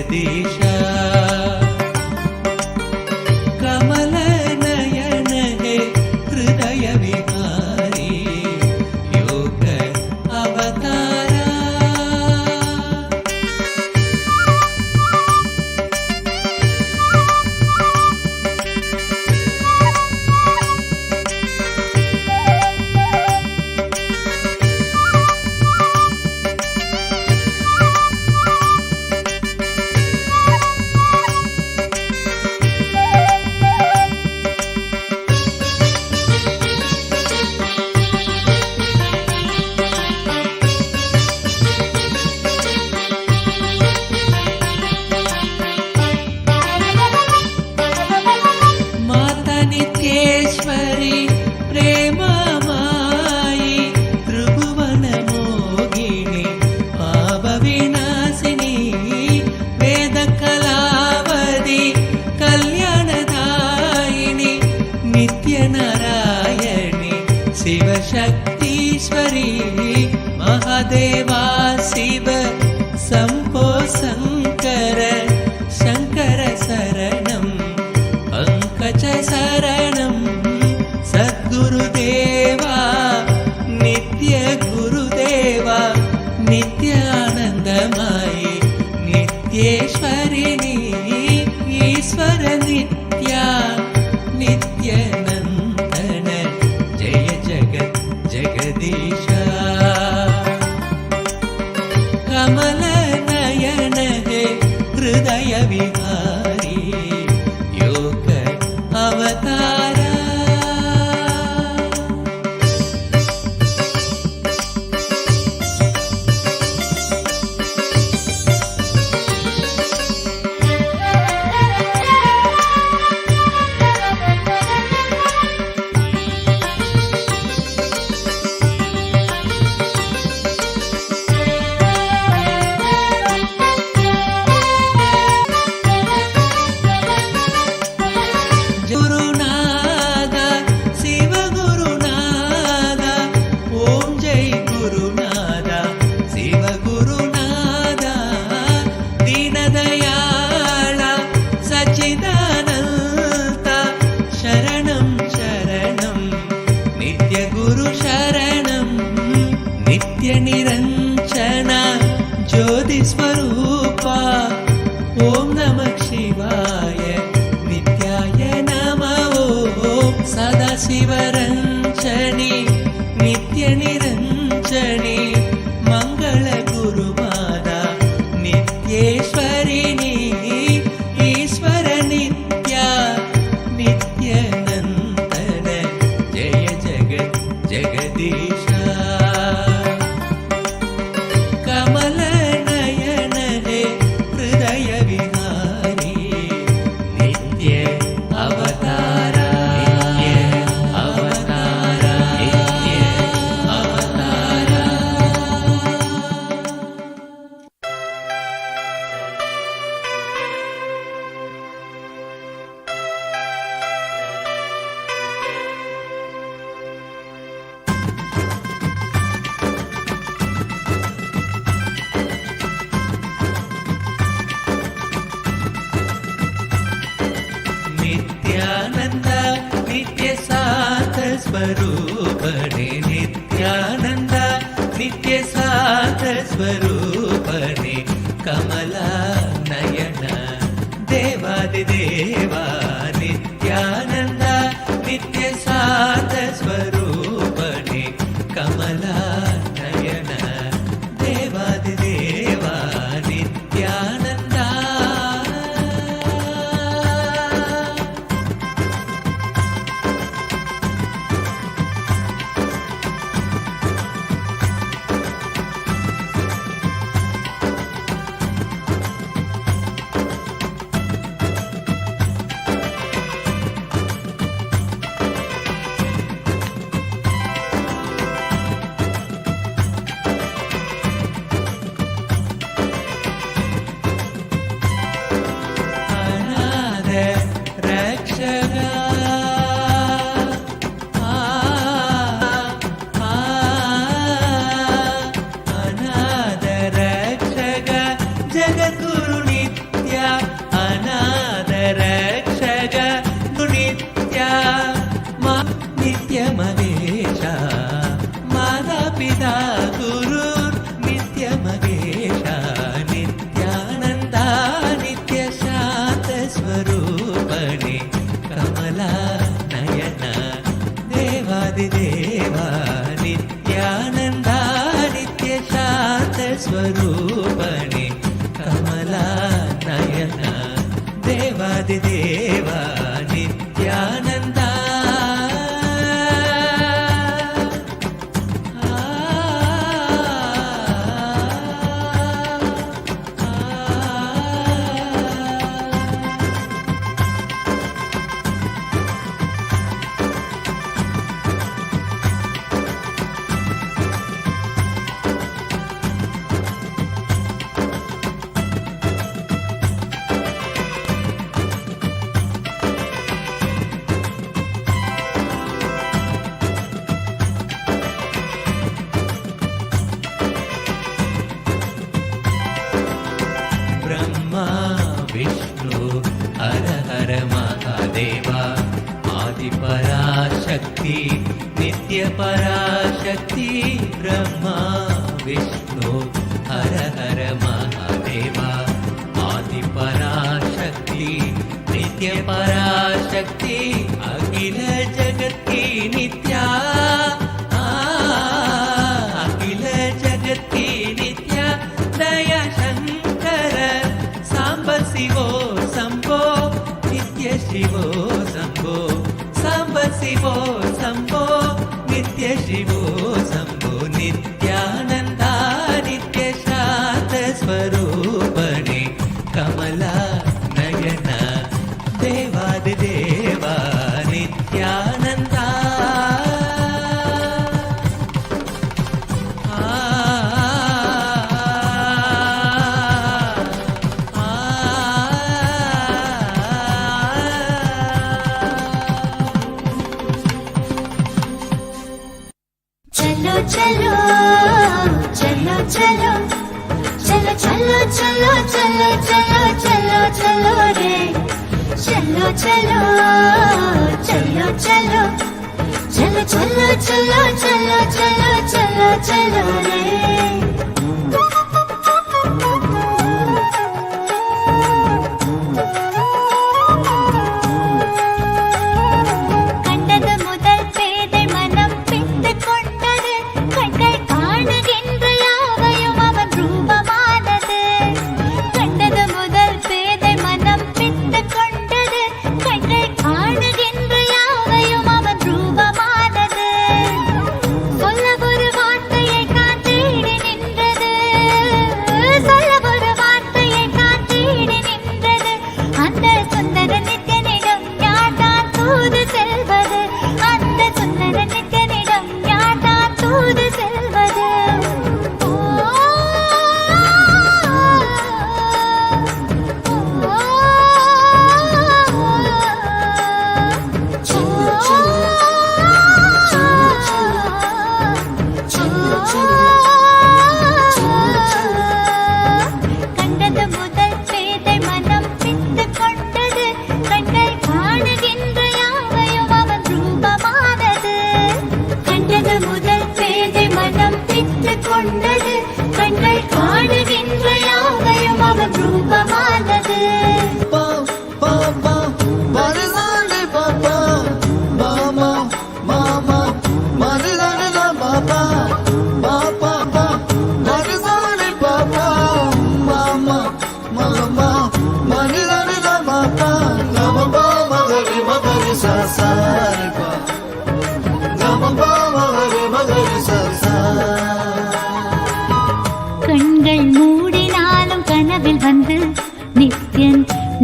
Jagadisha Kamal Nayan हे हृदय विहारी योग अवतारा शक्तीश्वरी महादेवा शिव शम्भो शङ्कर शङ्कर शरणं पङ्कज शरणं सद्गुरुदेवा नित्य गुरुदेवा नित्यानन्दमयी नित्येश्वरिणी ईश्वर नित्या नित्यानन्दन जय जगत् जगदीशा कमल नयन हे हृदय विहारी योग अवतारा निरंजन ज्योति स्वरूपा ओम नमः शिवाय नित्याय नमः ओम सदा शिवरंजनी नित्य निरंजनी मंगल गुरुमाता नित्येश्वरिणी ईश्वर नित्या नित्यानंदन जय जगत् जगदीशा कमल नयन हे हृदय विहारी नित्य अवतारा नित्य अवतारा नित्य अवतारा नित्यानंद नित्य साथ स्वरूपणे नित्यानंद नित्य साथ स्वरूपणे कमला नयन देवादिदेवा नित्यानंद नित्य साथ स्वरूपणे कमला नयन देवादिदेवा नित्यानंदा नित्य अनादरक्षग नित्या मा नित्यमगेश मातापिता गुरु नित्यमगेश नित्यानन्दा नित्यशान्तस्वरूपणे कमला नयन देवादिदेवा नित्यानन्दा नित्यशान्तस्वरूपणे कमला नयन देवादिदेवा नित्यानन्दा ब्रह्मा विष्णु हर हर महादेवा आदिपराशक्ति नित्यपराशक्ति ब्रह्मा विष्णु हर हर महादेवा आदिपराशक्ति नित्यपराशक्ति अखिल जगत की नित्या अखिल जगत की नित्या दया शंकर सांब शिवो शंभो नित्य शिवो शंभो सांब शिवो शंभो नित्य शिवो शंभो नित्यानंदा नित्य शांत स्वरूपणे कमला नयन देवादिदेवा नित्यानंदा चलो चलो चलो चलो चलो चलो चलो चलो चलो चलो रे चलो चलो चलो चलो चलो चलो चलो चलो चलो चलो चलो रे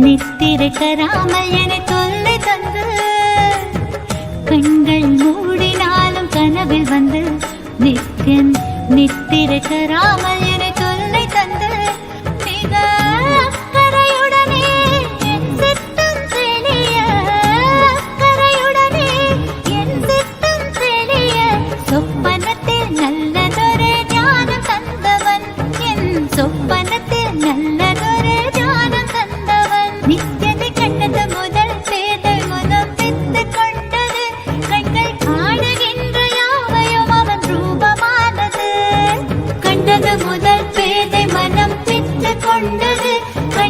நித்திரை கராமல் என தொல்லை தந்து கண்கள் மூடினாலும் கனவில் வந்து நித்தியன் நித்திரை கராமல் என தொல்லை தந்து மிக அக்கறையுடனே என் சித்தம் தெளிய அக்கறையுடனே என் சித்தம் தெளிய சொப்பனத்தில் நல்லதொரு ஞானம் தந்தவன் என் சொப்பனத்தில் நல்லதொரு ஞானம் தந்தவன்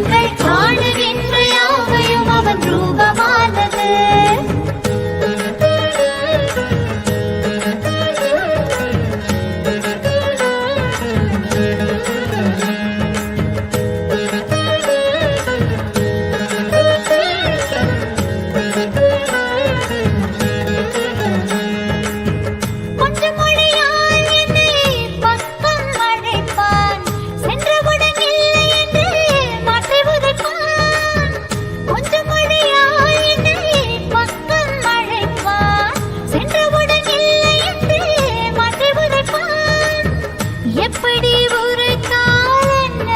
கண்கள் காணுகின்ற யாவையும் அவன் ரூபமானது. கொஞ்சம் மொழியால் என்னை பக்கம் அழைப்பான், சென்றவுடன் இல்லை என்று மாற்றி உதைப்பான். கொஞ்சம் மொழியால் என்னை பக்கம் அழைப்பான், சென்றவுடன் இல்லை என்று மாற்றி உதைப்பான். எப்படி ஒரு கால் என்ன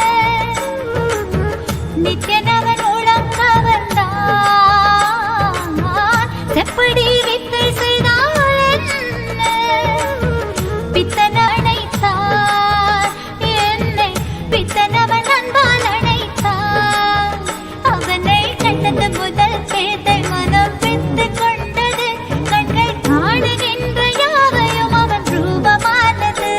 நித்யனவன் உளம் கவர்ந்தான், செப்படி வித்தை செய்தால் என்ன பித்தன் அணைத்தான், என்னை பித்தனவன் அன்பால் அணைத்தான். அவனை கண்டது முதல் பேதை மனம் பித்து கொண்டது, கண்கள் காணுகின்ற யாவையும் அவன் ரூபமானது.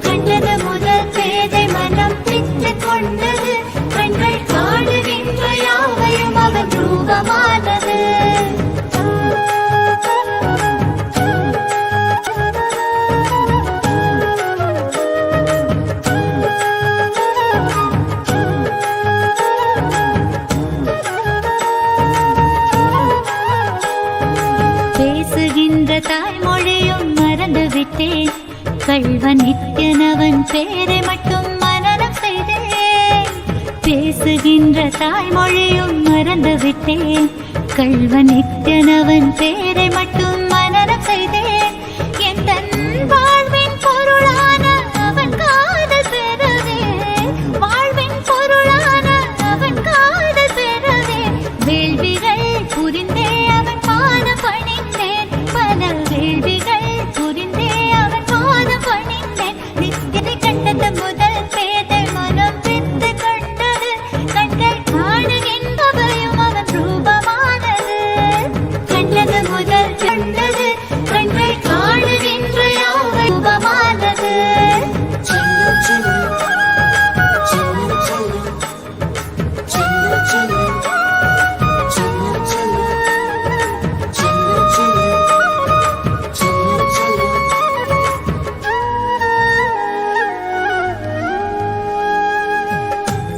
கண்டது முதல் பேதை மனம் பித்து கொண்டது, கண்கள் காணுகின்ற யாவையும் அவன் ரூபமானது. பேசுகின்ற தாய்மொழியும் மறந்துவிட்டேன், கள்வன் நித்யனவன் பேரை மட்டும் மனனம் செய்தேன். பேசுகின்ற தாய்மொழியும் மறந்துவிட்டேன், கள்வன் நித்யனவன் பேரை மட்டும் மனனம் செய்தேன். என் தன் வாழ்வின் பொருளான அவன் காதல் பெறவே, வாழ்வின் பொருளான அவன் காதல் பெறவே, வேள்விகள் புரிந்தே அவன் பாதம் பணிந்தேன், பல வேள்விகள் புரிந்தே அவன் பாதம் பணிந்தேன். நித்தியனை கண்டது முதல் பேதை மனம் பித்து கொண்டது, கண்கள் காணுகின்றவையும் அவன் ரூபமானது. கண்டது முதல் கண்டது, கண்கள் காணுகின்ற யாவை ரூபமானது.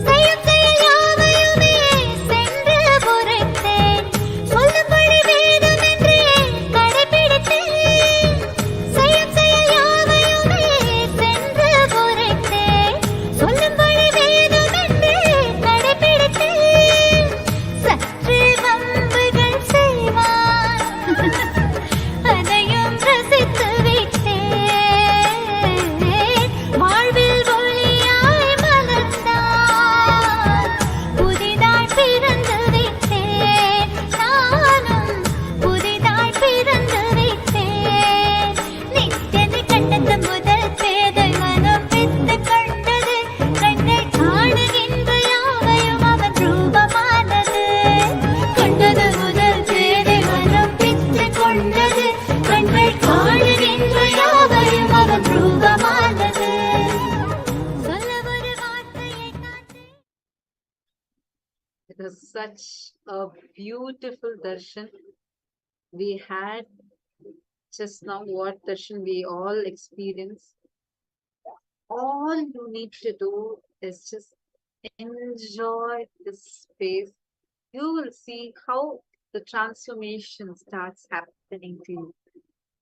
செய்யும் செயல் யாவையுமே சென்று உரைத்தேன், சொல்லும்படி வேதமென்றே கடைபிடித்தேன். செய்யும் செயல் யாவையுமே சென்று உரைத்தேன், சொல்லும்படி வேதமென்றே கடைபிடித்தேன். சற்று வம்புகள் செய்வான், அதையும் ரசித்து விட்டேன். வாழ்வில் ஒளியாய் மலர்ந்தான், புதிதாய் பிறந்து விட்டேன். நானும் புதிதாய் பிறந்து விட்டேன். நித்தியனை கண்டது முதல் பேதை மனம் பித்து கொண்டது, கண்கள் காணுகின்ற யாவையும் அவன் ரூபமானது. கண்டது முதல் பேதை மனம் பித்து கொண்டது, கண்கள் காணுகின்ற யாவையும் அவன் ரூபமானது. சொல்ல ஒரு வார்த்தையை காட்டு. It was such a beautiful darshan we had just now. What darshan we all experienced. All you need to do is just enjoy this space. You will see how the transformation starts happening to you.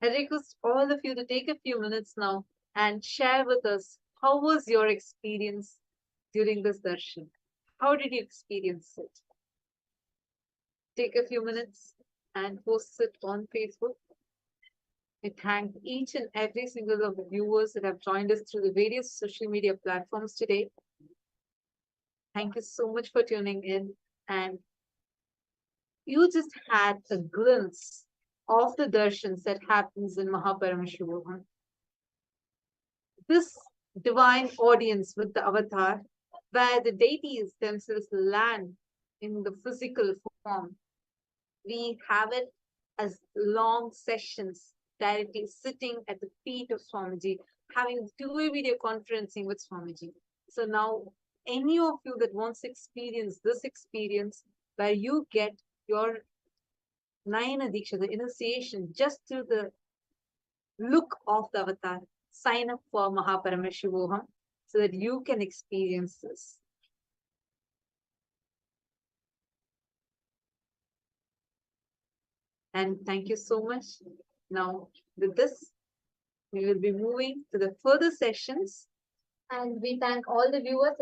I request all of you to take a few minutes now and share with us how was your experience during this darshan. How did you experience it? Take a few minutes and post it on Facebook. We thank each and every single of the viewers that have joined us through the various social media platforms today. Thank you so much for tuning in, and you just had a glimpse of the darshans that happens in Paramashivam. This divine audience with the avatar, where the deities themselves land in the physical form. We have it as long sessions directly sitting at the feet of Swamiji, having two-way video conferencing with Swamiji. So now any of you that wants to experience this experience where you get your Nayana Diksha, the initiation, just through the look of the avatar, sign up for Mahaparamashivoham so that you can experience this. And thank you so much. Now, with this, we will be moving to the further sessions. And we thank all the viewers